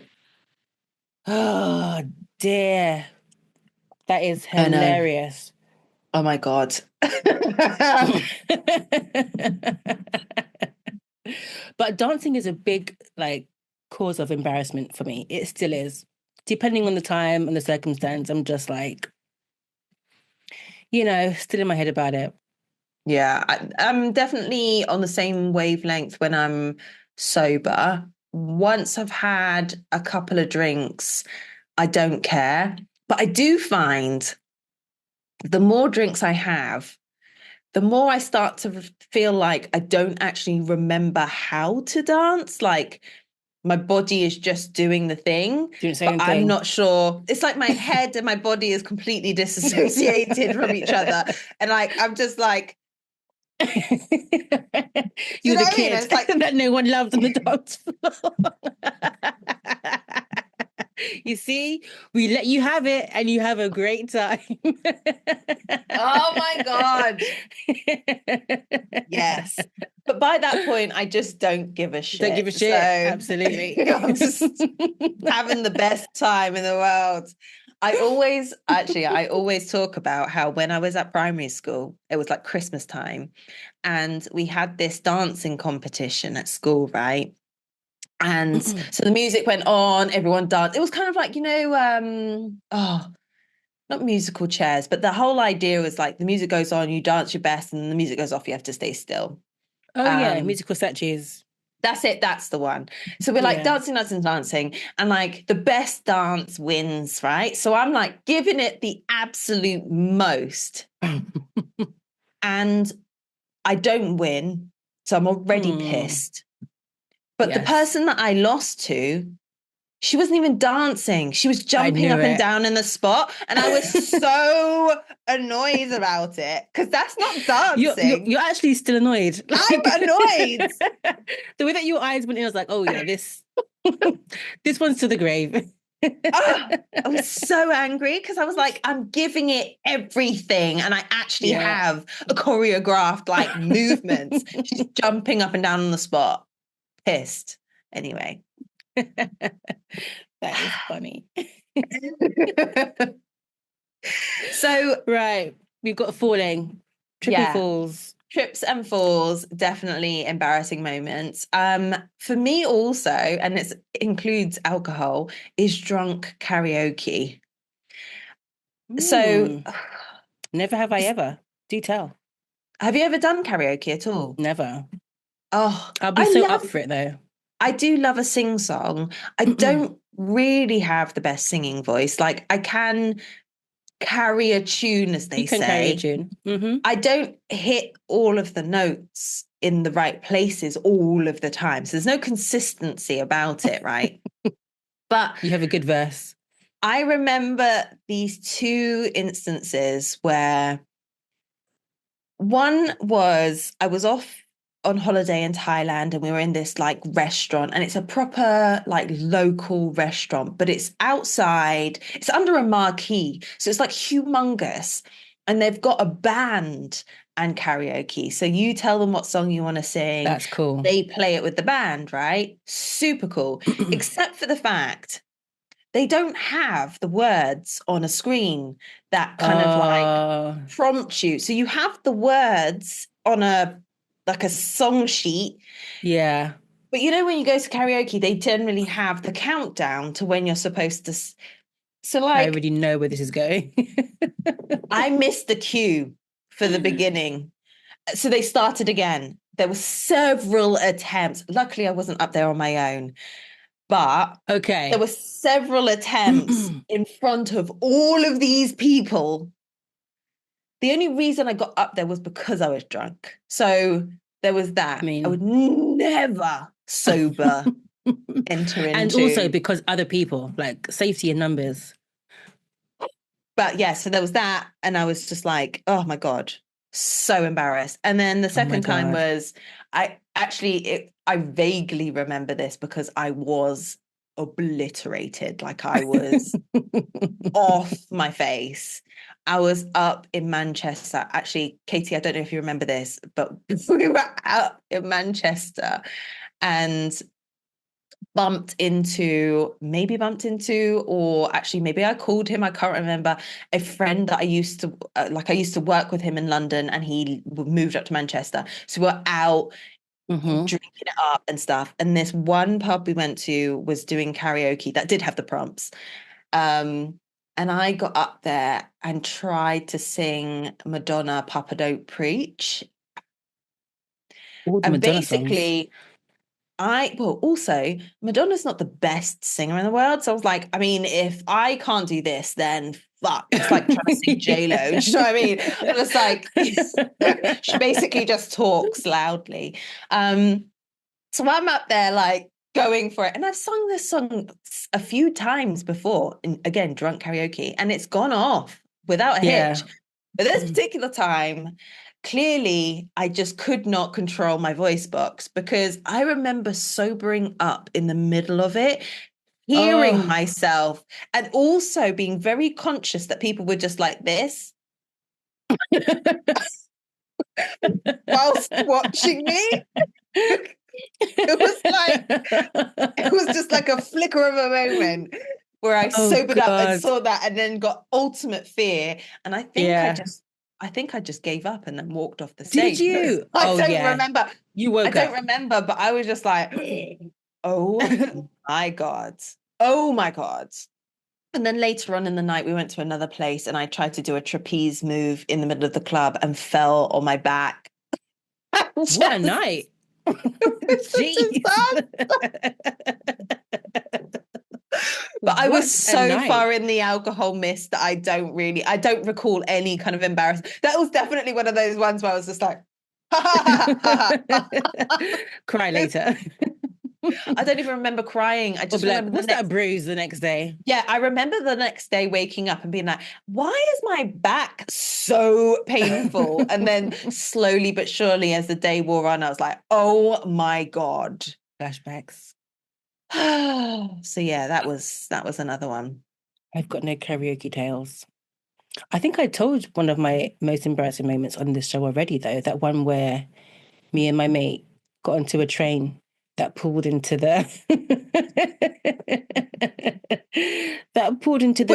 Oh dear. That is hilarious. Oh my God. But dancing is a big cause of embarrassment for me. It still is. Depending on the time and the circumstance, I'm just like, still in my head about it. Yeah, I'm definitely on the same wavelength when I'm sober. Once I've had a couple of drinks, I don't care. But I do find the more drinks I have, the more I start to feel like I don't actually remember how to dance. Like my body is just doing the thing, but I'm not sure. It's like my head and my body is completely disassociated from each other. And I'm just like, you're the kid that no one loved on the dance floor. You see, we let you have it and you have a great time. Oh my God. Yes. But by that point, I just don't give a shit. Don't give a shit. So, absolutely. I'm just having the best time in the world. I always talk about how when I was at primary school, it was like Christmas time, and we had this dancing competition at school, right? And so the music went on, everyone danced. It was kind of like, not musical chairs, but the whole idea was like the music goes on, you dance your best, and the music goes off, you have to stay still. Oh, yeah, musical statues. That's it. That's the one. So we're like dancing, and like the best dance wins, right? So I'm like giving it the absolute most. And I don't win. So I'm already pissed. But the person that I lost to, she wasn't even dancing. She was jumping up and down in the spot. And I was so annoyed about it because that's not dancing. You're actually still annoyed. I'm annoyed. The way that your eyes went in, I was like, oh yeah, this one's to the grave. I was so angry because I was like, I'm giving it everything. And I actually have a choreographed movements. She's jumping up and down on the spot. Pissed. Anyway. That is funny. So right, we've got falling, trips and falls, definitely embarrassing moments. For me also, and it includes alcohol, is drunk karaoke. So never have I ever. Do tell. Have you ever done karaoke at all? Never. Oh, I'll be up for it though. I do love a sing song. I don't really have the best singing voice. Like I can carry a tune, as they say. Carry a tune. I don't hit all of the notes in the right places all of the time. So there's no consistency about it, right? But you have a good verse. I remember these two instances where one was I was off on holiday in Thailand and we were in this restaurant, and it's a proper local restaurant, but it's outside, it's under a marquee, so it's humongous, and they've got a band and karaoke. So you tell them what song you want to sing. That's cool. They play it with the band, right? Super cool. Except for the fact they don't have the words on a screen that kind of prompt you. So you have the words on a song sheet. Yeah. But when you go to karaoke, they generally have the countdown to when you're supposed to. So I already know where this is going. I missed the cue for the beginning. So they started again. There were several attempts. Luckily, I wasn't up there on my own. But there were several attempts in front of all of these people. The only reason I got up there was because I was drunk. So there was that. I would never sober enter into. And also because other people, safety in numbers. But so there was that. And I was just like, oh my God, so embarrassed. And then the second time was, I vaguely remember this because I was obliterated. Like I was off my face. I was up in Manchester. Actually, Katie, I don't know if you remember this, but we were out in Manchester and bumped into, or actually maybe I called him, I can't remember, a friend that I used to work with him in London, and he moved up to Manchester. So we're out drinking it up and stuff. And this one pub we went to was doing karaoke that did have the prompts. And I got up there and tried to sing Madonna, Papa Don't Preach. All the And Madonna basically, songs. Also, Madonna's not the best singer in the world. So I was like, I mean, if I can't do this, then fuck. It's like trying to sing J-Lo. Do you know what I mean? I was like, she basically just talks loudly. So I'm up there like going for it. And I've sung this song a few times before, and again, drunk karaoke, and it's gone off without a hitch. But this particular time, clearly, I just could not control my voice box, because I remember sobering up in the middle of it, hearing myself, and also being very conscious that people were just like this whilst watching me. It was just like a flicker of a moment where I sobered up and saw that, and then got ultimate fear. And I think I just gave up and then walked off the stage. Did you? I don't remember. You woke up. I don't remember, but I was just like, oh my God. Oh my God. And then later on in the night, we went to another place, and I tried to do a trapeze move in the middle of the club and fell on my back. What a night. Jeez. But I was so far in the alcohol mist that I don't recall any kind of embarrassment. That was definitely one of those ones where I was just like, cry later. I don't even remember crying. I just remember what's that bruise the next day? Yeah, I remember the next day waking up and being like, why is my back so painful? And then slowly but surely, as the day wore on, I was like, oh my God. Flashbacks. So yeah, that was another one. I've got no karaoke tales. I think I told one of my most embarrassing moments on this show already, though. That one where me and my mate got onto a train that pulled into the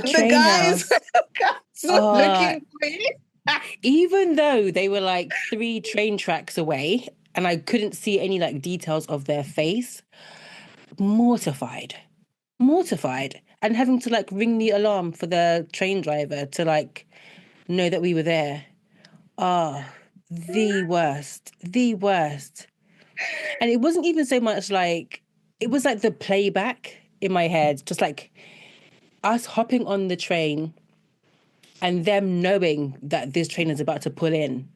train house. Looking for you. Even though they were like 3 train tracks away, and I couldn't see any like details of their face. Mortified, and having to like ring the alarm for the train driver to like know that we were there. The worst. And it wasn't even so much like, it was like the playback in my head, just like us hopping on the train and them knowing that this train is about to pull in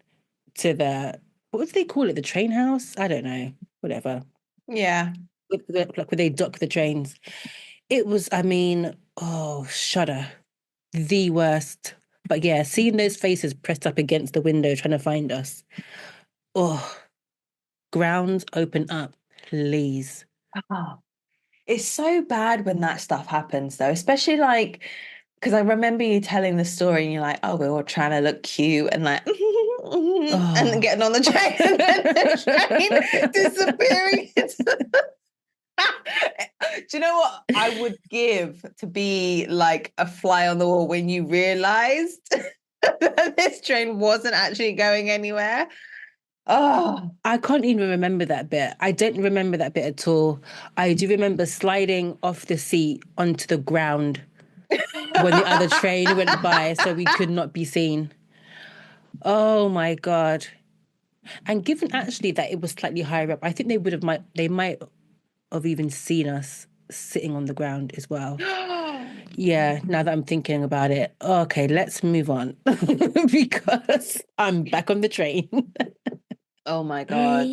to the, what do they call it? The train house? I don't know. Whatever. Yeah. Like where they dock the trains. It was, I mean, shudder. The worst. But yeah, seeing those faces pressed up against the window trying to find us. Grounds, open up, please. It's so bad when that stuff happens, though, especially like, because I remember you telling the story and you're like, oh, we're all trying to look cute and like, and then getting on the train and then the train disappearing. Do you know what I would give to be like a fly on the wall when you realized that this train wasn't actually going anywhere? I can't even remember that bit. I don't remember that bit at all. I do remember sliding off the seat onto the ground when the other train went by, so we could not be seen. Oh my God. And given actually that it was slightly higher up, I think they might have even seen us sitting on the ground as well. Yeah, now that I'm thinking about it. Okay, let's move on because I'm back on the train. Oh my God.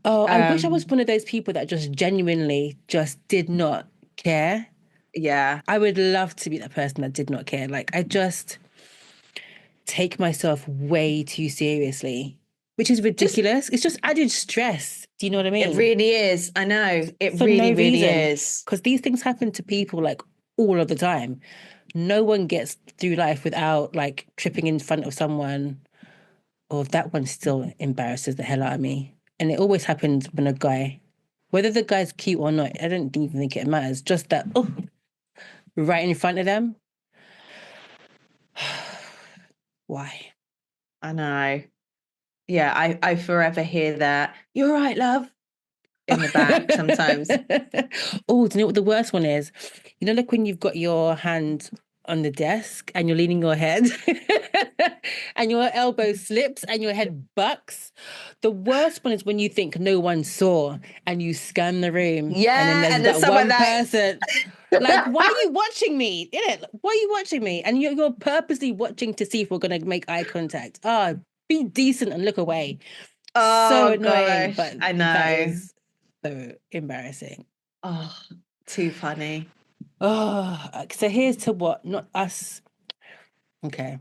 I wish I was one of those people that just genuinely just did not care. Yeah. I would love to be that person that did not care. Like, I just take myself way too seriously, which is ridiculous. It's just added stress Do you know what I mean? It really is. I know. It For really, no really reason. is. Because these things happen to people like all of the time. No one gets through life without like tripping in front of someone, or that one still embarrasses the hell out of me. And it always happens when a guy, whether the guy's cute or not, I don't even think it matters. Just that, oh, right in front of them. Why? I know. Yeah, I forever hear that. You're right, love. In the back sometimes. Oh, do you know what the worst one is? You know, like when you've got your hand on the desk and you're leaning your head and your elbow slips and your head bucks. The worst one is when you think no one saw and you scan the room. Yeah, and then there's that one person. Like, why are you watching me? Innit? Why are you watching me? And you're purposely watching to see if we're going to make eye contact. Be decent and look away. Oh, so annoying, gosh, but I know. that is so embarrassing. Oh, too funny. Oh, so here's to what, not us. Okay.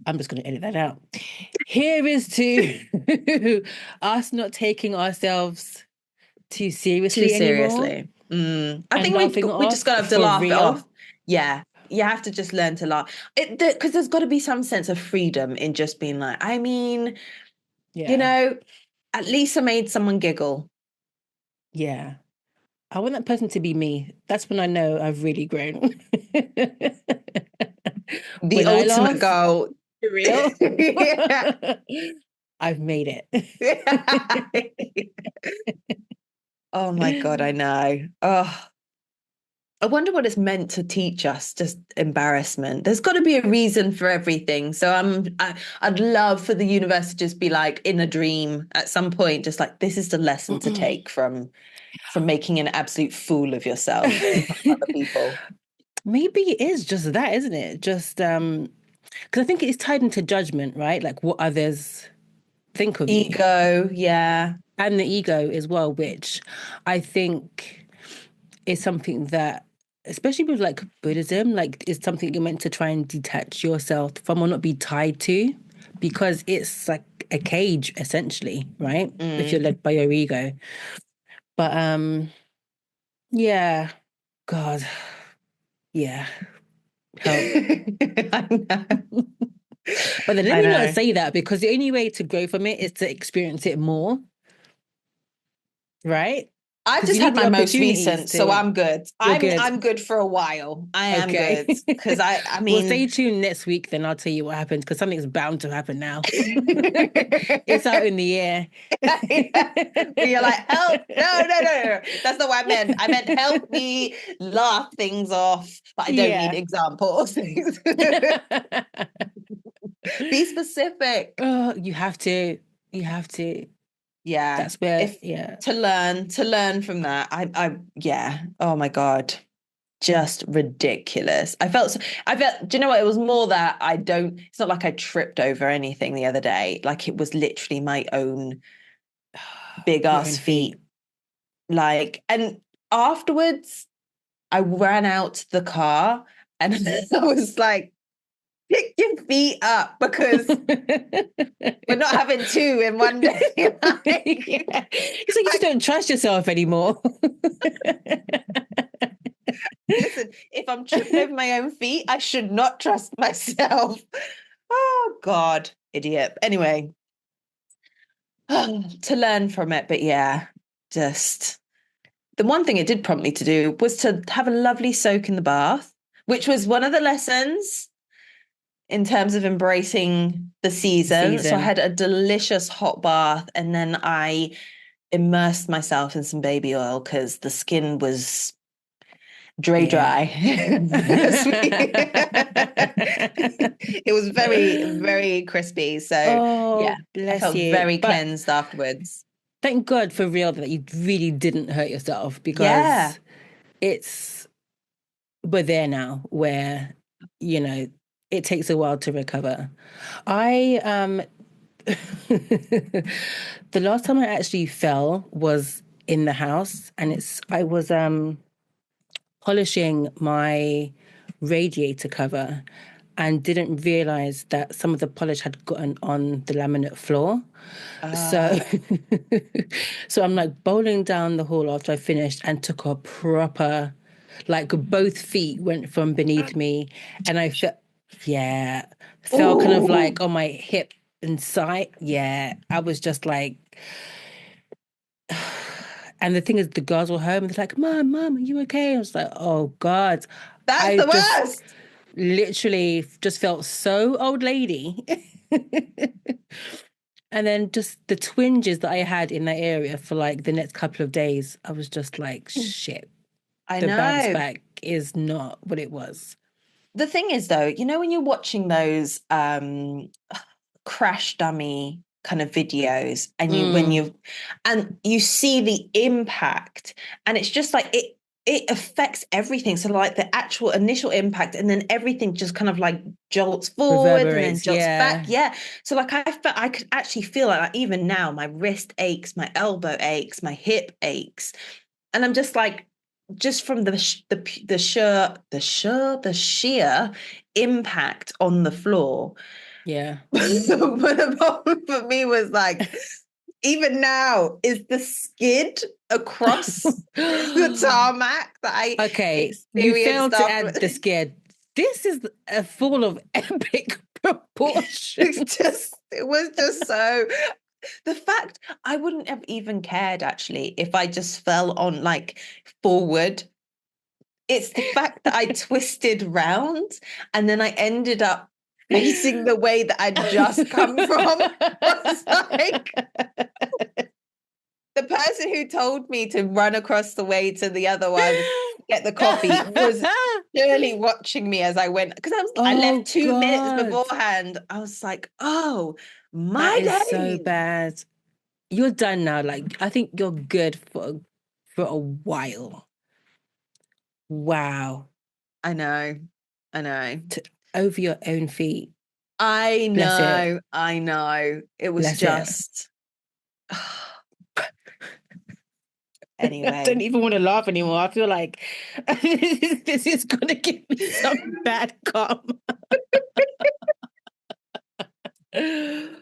I'm just going to edit that out. Here is to us not taking ourselves too seriously anymore. I think we just got to laugh it off. Yeah. You have to just learn to laugh. Because there's got to be some sense of freedom in just being like, I mean, you know, at least I made someone giggle. Yeah. I want that person to be me. That's when I know I've really grown. The ultimate goal. Real. I've made it. Oh my God, I know. Oh, I wonder what it's meant to teach us, just embarrassment. There's got to be a reason for everything. So I'd love for the universe to just be like in a dream at some point, just like, this is the lesson to take from making an absolute fool of yourself in front of other people. Maybe it is just that, isn't it? Just because I think it's tied into judgment, right? Like what others think of you. Ego, yeah. And the ego as well, which I think is something that, especially with like Buddhism, like is something you're meant to try and detach yourself from or not be tied to, because it's like a cage essentially, right? If you're led by your ego. But yeah, God, yeah. Help. I know. But then let me not say that, because the only way to grow from it is to experience it more. Right? I've just had my most recent, so I'm good. I'm good for a while. I am good. Because I mean, well, stay tuned next week, then I'll tell you what happens, because something's bound to happen now. It's out in the air. You're like, help. No. That's not what I meant. I meant help me laugh things off. But I don't need examples. Be specific. Oh, you have to. Yeah. That's where, to learn from that. Yeah. Oh my God. Just ridiculous. I felt, do you know what? It was more that it's not like I tripped over anything the other day. Like it was literally my own big ass feet. Like, and afterwards I ran out to the car and I was like, pick your feet up, because we're not having two in one day. It's like you just don't trust yourself anymore. Listen, if I'm tripping over my own feet, I should not trust myself. Oh, God, idiot. Anyway, to learn from it. But yeah, just the one thing it did prompt me to do was to have a lovely soak in the bath, which was one of the lessons in terms of embracing the season. So I had a delicious hot bath, and then I immersed myself in some baby oil because the skin was dry. It was very, very crispy. So I felt very cleansed afterwards. Thank God for real that you really didn't hurt yourself, because we're there now where, it takes a while to recover. The last time I actually fell was in the house, and I was polishing my radiator cover, and didn't realize that some of the polish had gotten on the laminate floor. So, so I'm like bowling down the hall after I finished and took a proper, like both feet went from beneath me, and I felt, yeah, felt kind of like on my hip and side. Yeah, I was just like, and the thing is, the girls were home. They're like, "Mom, are you okay?" I was like, "Oh God." That's the worst. Literally just felt so old lady. And then just the twinges that I had in that area for like the next couple of days, I was just like, shit. I the know. bounce back is not what it was. The thing is, though, you know, when you're watching those crash dummy kind of videos, and you see the impact, and it's just like it affects everything. So like the actual initial impact, and then everything just kind of like jolts forward and then jolts back. Yeah. So like I could actually feel like even now my wrist aches, my elbow aches, my hip aches, and I'm just like, just from the sheer impact on the floor. Yeah. But the problem for me was like, even now is the skid across the tarmac that I experienced. You failed to add the skid. This is a fall of epic proportions. It was just so. The fact I wouldn't have even cared actually if I just fell on like forward. It's the fact that I twisted round and then I ended up facing the way that I'd just come from. Was like, the person who told me to run across the way to the other one, get the coffee, was surely watching me as I went, because I left 2 minutes beforehand. I was like, oh my days. So bad. You're done now. Like, I think you're good for a while. Wow. I know. Over your own feet. I know. It was just. Anyway. I don't even want to laugh anymore. I feel like this is going to give me some bad karma. And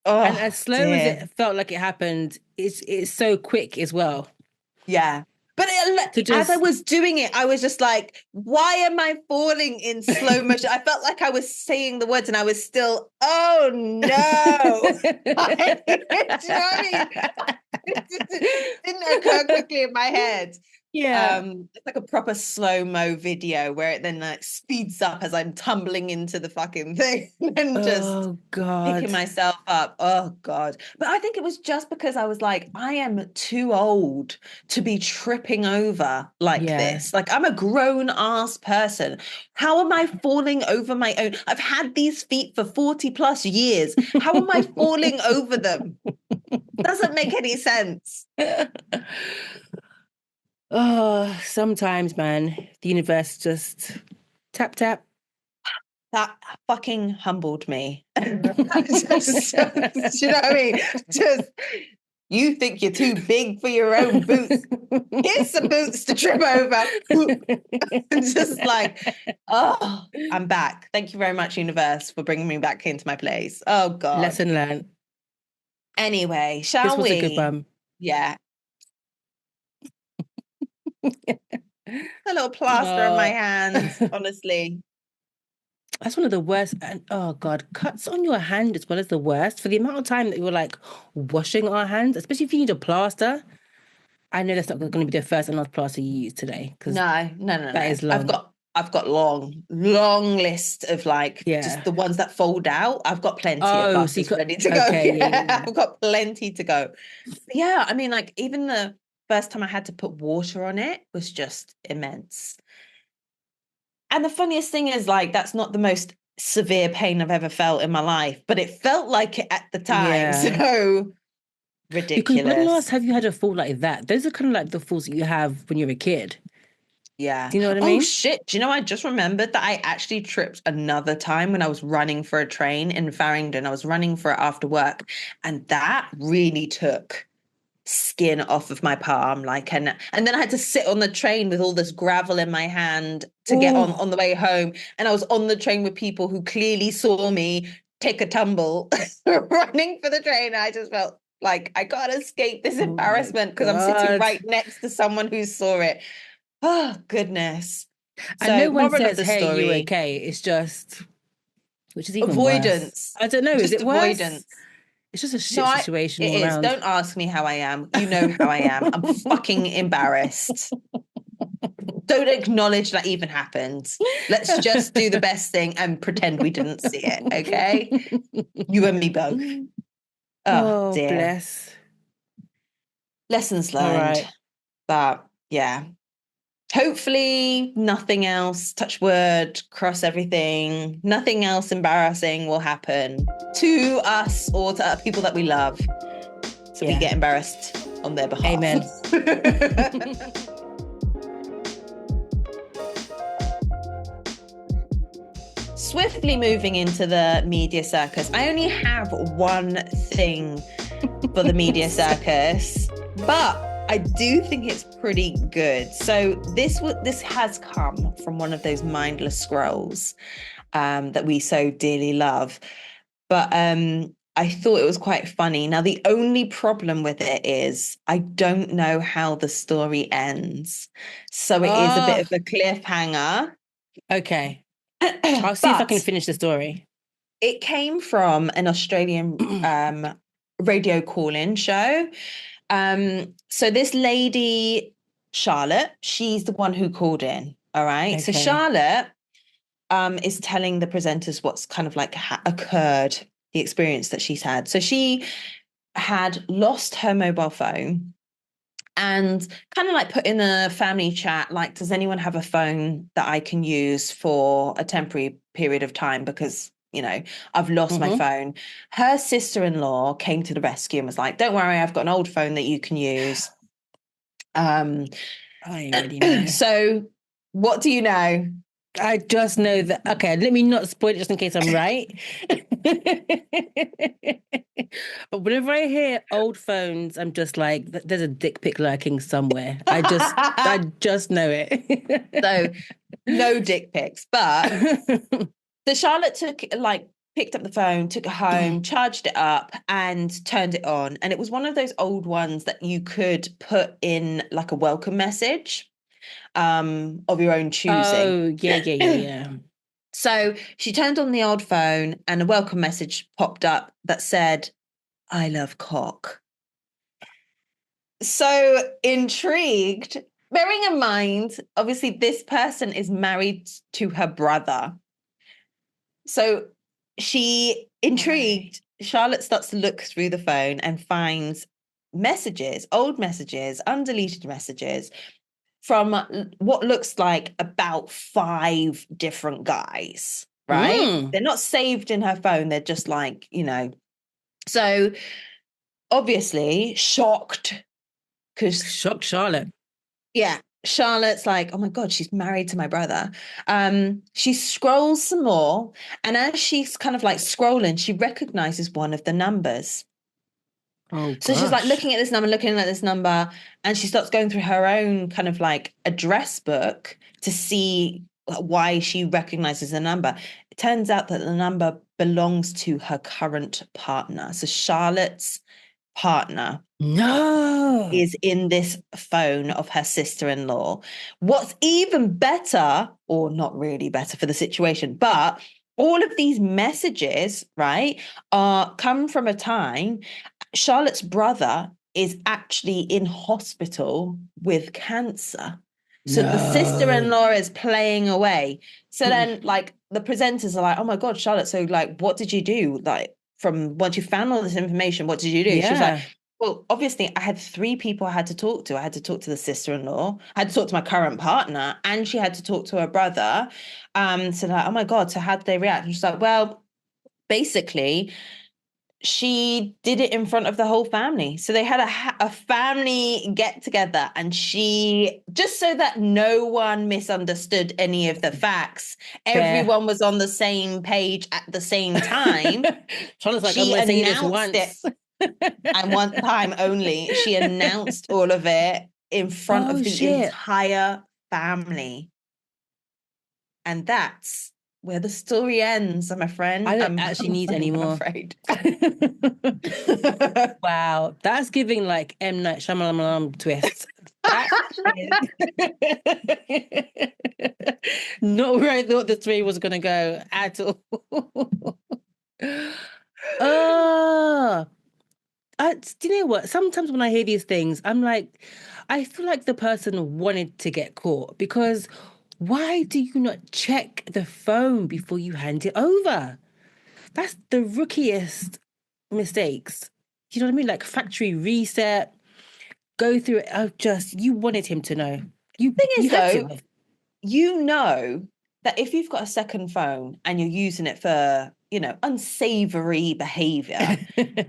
as slow as it felt like it happened, it's so quick as well. Yeah. But as I was doing it, I was just like, why am I falling in slow motion? I felt like I was saying the words and I was still, oh no. Do you know what I mean? It didn't occur quickly in my head. Yeah. It's like a proper slow-mo video where it then like speeds up as I'm tumbling into the fucking thing and just picking myself up. Oh God. But I think it was just because I was like, I am too old to be tripping over like this. Like, I'm a grown-ass person. How am I falling over my own? I've had these feet for 40 plus years. How am I falling over them? Doesn't make any sense. Oh, sometimes, man, the universe just tap. That fucking humbled me. You know what I mean? Just, you think you're too big for your own boots. Here's some boots to trip over. Just like, oh, I'm back. Thank you very much, universe, for bringing me back into my place. Oh God. Lesson learned. Anyway, shall we? This was a good bum. Yeah. A little plaster on my hands, honestly. That's one of the worst. And oh God, cuts on your hand as well as the worst. For the amount of time that we were like washing our hands, especially if you need a plaster. I know that's not going to be the first and last plaster you use today. No. That is long. I've got long list of like just the ones that fold out. I've got plenty of plasters ready to go. Yeah. I've got plenty to go. But yeah, I mean, like even the first time I had to put water on it was just immense. And the funniest thing is, like, that's not the most severe pain I've ever felt in my life, but it felt like it at the time. Yeah. So ridiculous. Because when last have you had a fall like that? Those are kind of like the falls that you have when you're a kid. Yeah. Do you know what I mean? Oh, shit. Do you know, I just remembered that I actually tripped another time when I was running for a train in Farringdon. I was running for it after work. And that really took skin off of my palm, like, and then I had to sit on the train with all this gravel in my hand to get on the way home. And I was on the train with people who clearly saw me take a tumble running for the train. I just felt like I gotta escape this embarrassment because I'm sitting right next to someone who saw it. Oh, goodness. And no one says, hey, you okay? It's just, which is even avoidance. Worse. I don't know. Just is it avoidance? Worse? It's just a shit situation all around. Don't ask me how I am. You know how I am. I'm fucking embarrassed. Don't acknowledge that even happened. Let's just do the best thing and pretend we didn't see it, okay? You and me both. Oh dear. Bless. Lessons learned. Right. But yeah. Hopefully nothing else, touch wood, cross everything, nothing else embarrassing will happen to us or to people that we love. So we get embarrassed on their behalf. Amen. Swiftly moving into the Media Circus. I only have one thing for the Media Circus, but I do think it's pretty good. So this has come from one of those mindless scrolls that we so dearly love. But I thought it was quite funny. Now, the only problem with it is I don't know how the story ends. So it is a bit of a cliffhanger. Okay. I'll see if I can finish the story. It came from an Australian radio call-in show. So this lady, Charlotte, she's the one who called in. All right. Okay. So Charlotte is telling the presenters what's kind of like occurred, the experience that she's had. So she had lost her mobile phone and kind of like put in a family chat, like, does anyone have a phone that I can use for a temporary period of time? Because, you know, I've lost my phone. Her sister-in-law came to the rescue and was like, don't worry, I've got an old phone that you can use. I already know. So what do you know? I just know that, okay, let me not spoil it just in case I'm right. But whenever I hear old phones, I'm just like, there's a dick pic lurking somewhere. I just know it. So no dick pics, but so Charlotte picked up the phone, took it home, charged it up and turned it on. And it was one of those old ones that you could put in like a welcome message of your own choosing. Oh, yeah. So she turned on the old phone and a welcome message popped up that said, I love cock. So intrigued, bearing in mind, obviously this person is married to her brother. So she, intrigued, Charlotte starts to look through the phone and finds messages, old messages, undeleted messages from what looks like about 5 different guys, right? They're not saved in her phone. They're just like, you know. So obviously shocked. Shocked Charlotte. Yeah. Charlotte's like, oh my God, she's married to my brother. She scrolls some more. And as she's kind of like scrolling, she recognizes one of the numbers. Oh, so she's like looking at this number, and she starts going through her own kind of like address book to see why she recognizes the number. It turns out that the number belongs to her current partner. So Charlotte's partner is in this phone of her sister-in-law. What's even better, or not really better for the situation, but all of these messages, right, come from a time Charlotte's brother is actually in hospital with cancer. So the sister-in-law is playing away. So then like the presenters are like, oh my God, Charlotte, so like, what did you do? Like from once you found all this information, what did you do? Yeah. She was like, well, obviously I had 3 people I had to talk to. I had to talk to the sister-in-law, I had to talk to my current partner, and she had to talk to her brother. So like, oh my God, so how did they react? And she's like, well, basically, she did it in front of the whole family. So they had a family get together, and she, just so that no one misunderstood any of the facts, everyone was on the same page at the same time. Charlotte's like, I'm going to say this once. And one time only, she announced all of it in front of the entire family. And that's where the story ends, my friend. I don't actually need any more. I'm afraid. Wow. That's giving like M. Night Shyamalan twist. That is not where I thought the story was going to go at all. Do you know what? Sometimes when I hear these things, I'm like, I feel like the person wanted to get caught, because why do you not check the phone before you hand it over? That's the rookiest mistakes. You know what I mean? Like factory reset, go through it. You wanted him to know. You know that if you've got a second phone and you're using it for, unsavory behavior,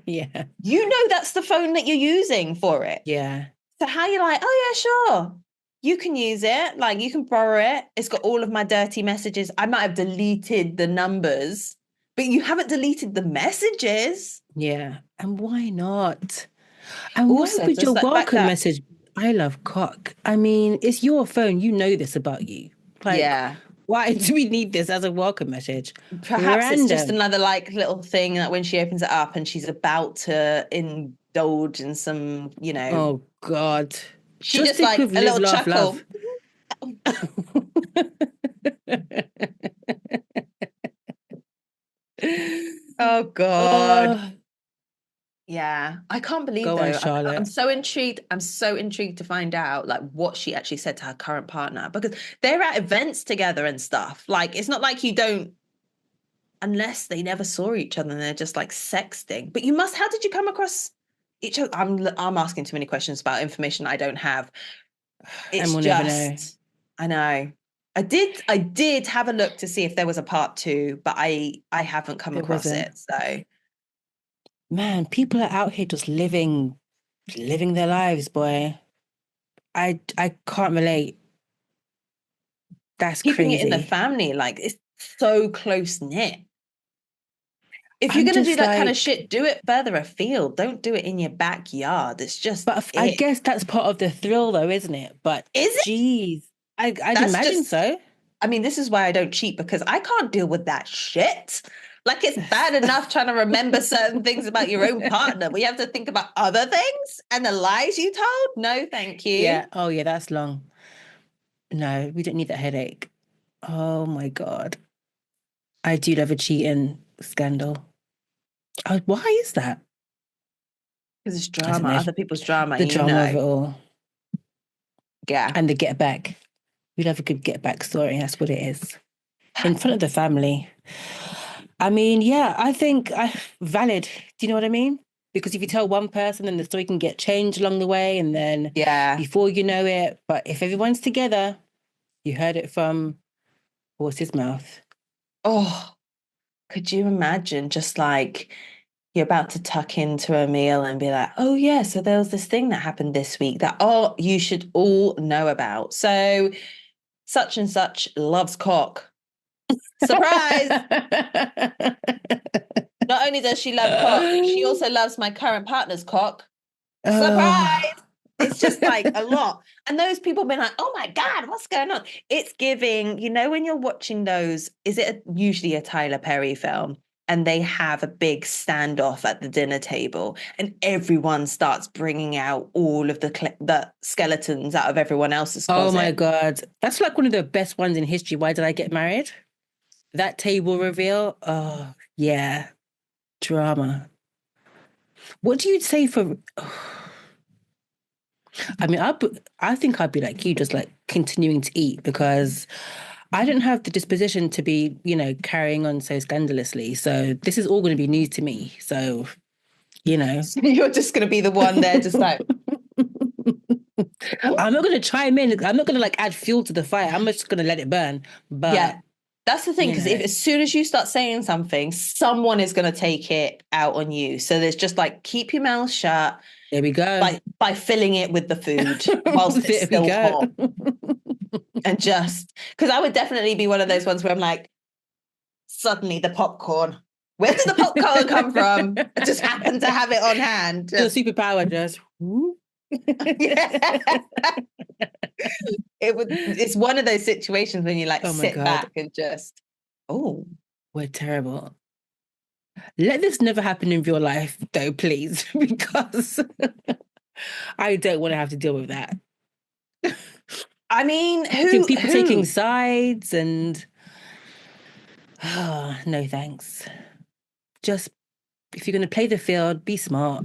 yeah, you know that's the phone that you're using for it. Yeah. So how you're like, oh yeah, sure, you can use it. Like, you can borrow it. It's got all of my dirty messages. I might have deleted the numbers, but you haven't deleted the messages. Yeah. And why not? And also, why would your welcome message, I love cock? I mean, it's your phone. You know this about you. Like, why do we need this as a welcome message? Perhaps it's just another like little thing that when she opens it up and she's about to indulge in some, Oh God. She just like a little chuckle. Oh God. Yeah, I can't believe though. Charlotte. I'm so intrigued. I'm so intrigued to find out like what she actually said to her current partner, because they're at events together and stuff. Like, it's not like you don't, unless they never saw each other and they're just like sexting. But how did you come across each other? I'm asking too many questions about information I don't have. It's we'll just, never know. I know. I did have a look to see if there was a part 2, but I haven't come across it. So, man, people are out here just living their lives, boy. I can't relate. That's keeping crazy. it in the family, like, it's so close knit. If you're going to do that kind of shit, do it further afield. Don't do it in your backyard. It's just. But I guess that's part of the thrill, though, isn't it? But is it? Geez, I'd imagine so. I mean, this is why I don't cheat, because I can't deal with that shit. Like, it's bad enough trying to remember certain things about your own partner, but you have to think about other things and the lies you told. No, thank you. Yeah. Oh, yeah, that's long. No, we don't need that headache. Oh my God. I do love a cheating scandal. Why is that? Because it's drama, other people's drama. The drama of it all. Yeah. And the get back. We love a good get back story. That's what it is. In front of the family. I mean, yeah, I think valid. Do you know what I mean? Because if you tell one person, then the story can get changed along the way, and then before you know it. But if everyone's together, you heard it from horse's mouth. Oh, could you imagine just like you're about to tuck into a meal and be like, oh yeah, so there was this thing that happened this week that you should all know about. So such and such loves cock. Surprise! Not only does she love cock, she also loves my current partner's cock. Surprise! It's just like a lot. And those people been like, oh my God, what's going on? It's giving, when you're watching those, is it usually a Tyler Perry film? And they have a big standoff at the dinner table and everyone starts bringing out all of the skeletons out of everyone else's closet. Oh my God. That's like one of the best ones in history. Why Did I Get Married? That table reveal. Oh, yeah. Drama. What do you say for... I mean, I think I'd be like you, just like continuing to eat, because I don't have the disposition to be, carrying on so scandalously. So this is all going to be news to me. So, So you're just going to be the one there just like... I'm not going to chime in. I'm not going to like add fuel to the fire. I'm just going to let it burn. But yeah, that's the thing. Because as soon as you start saying something, someone is going to take it out on you. So there's just like, keep your mouth shut. There we go. By filling it with the food whilst it's still hot. And just, because I would definitely be one of those ones where I'm like, suddenly the popcorn Where did the popcorn come from? I just happened to have it on hand. Your superpower just. It's one of those situations when you like sit back and just, we're terrible. Let this never happen in real life, though, please, because I don't want to have to deal with that. I mean, people taking sides and no thanks. Just if you're going to play the field, be smart.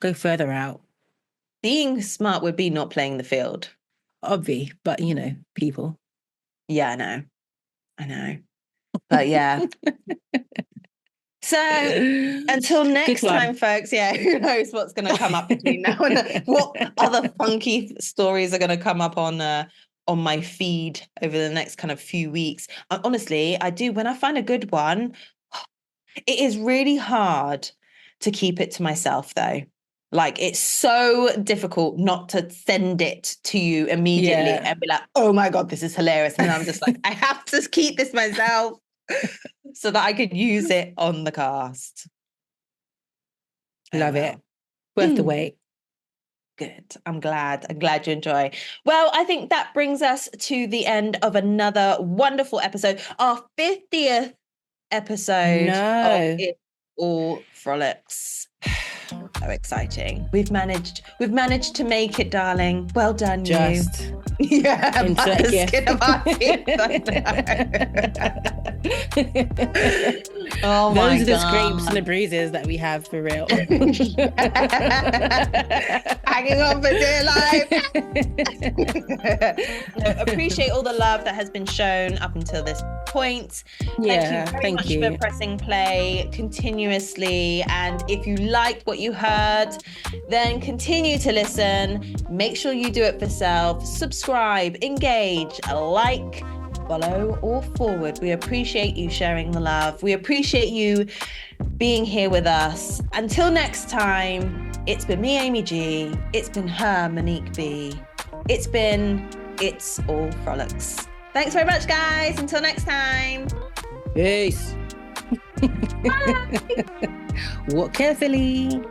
Go further out. Being smart would be not playing the field. Obvi, but people. Yeah, I know. But yeah. So until next time, folks, who knows what's going to come up between now and then? What other funky stories are going to come up on my feed over the next kind of few weeks? Honestly, I do. When I find a good one, it is really hard to keep it to myself, though. Like, it's so difficult not to send it to you immediately and be like, oh my God, this is hilarious. And I'm just like, I have to keep this myself so that I could use it on the cast. Love it. Worth the wait. Good. I'm glad you enjoy. Well, I think that brings us to the end of another wonderful episode, our 50th episode of It All Frolics. So exciting. We've managed to make it, darling. Well done, you. Yeah, by the skin of our teeth. Oh my God. Those are the scrapes and the bruises that we have, for real. Hanging on for dear life. Appreciate all the love that has been shown up until this point. Thank you very much for pressing play continuously. And if you liked what you heard, then continue to listen. Make sure you do it for self. Subscribe, engage, like, follow, or forward. We appreciate you sharing the love. We appreciate you being here with us. Until next time, it's been me, Amy G. It's been her, Monique B. It's All Frolics. Thanks very much, guys. Until next time. Peace. Bye. Walk carefully.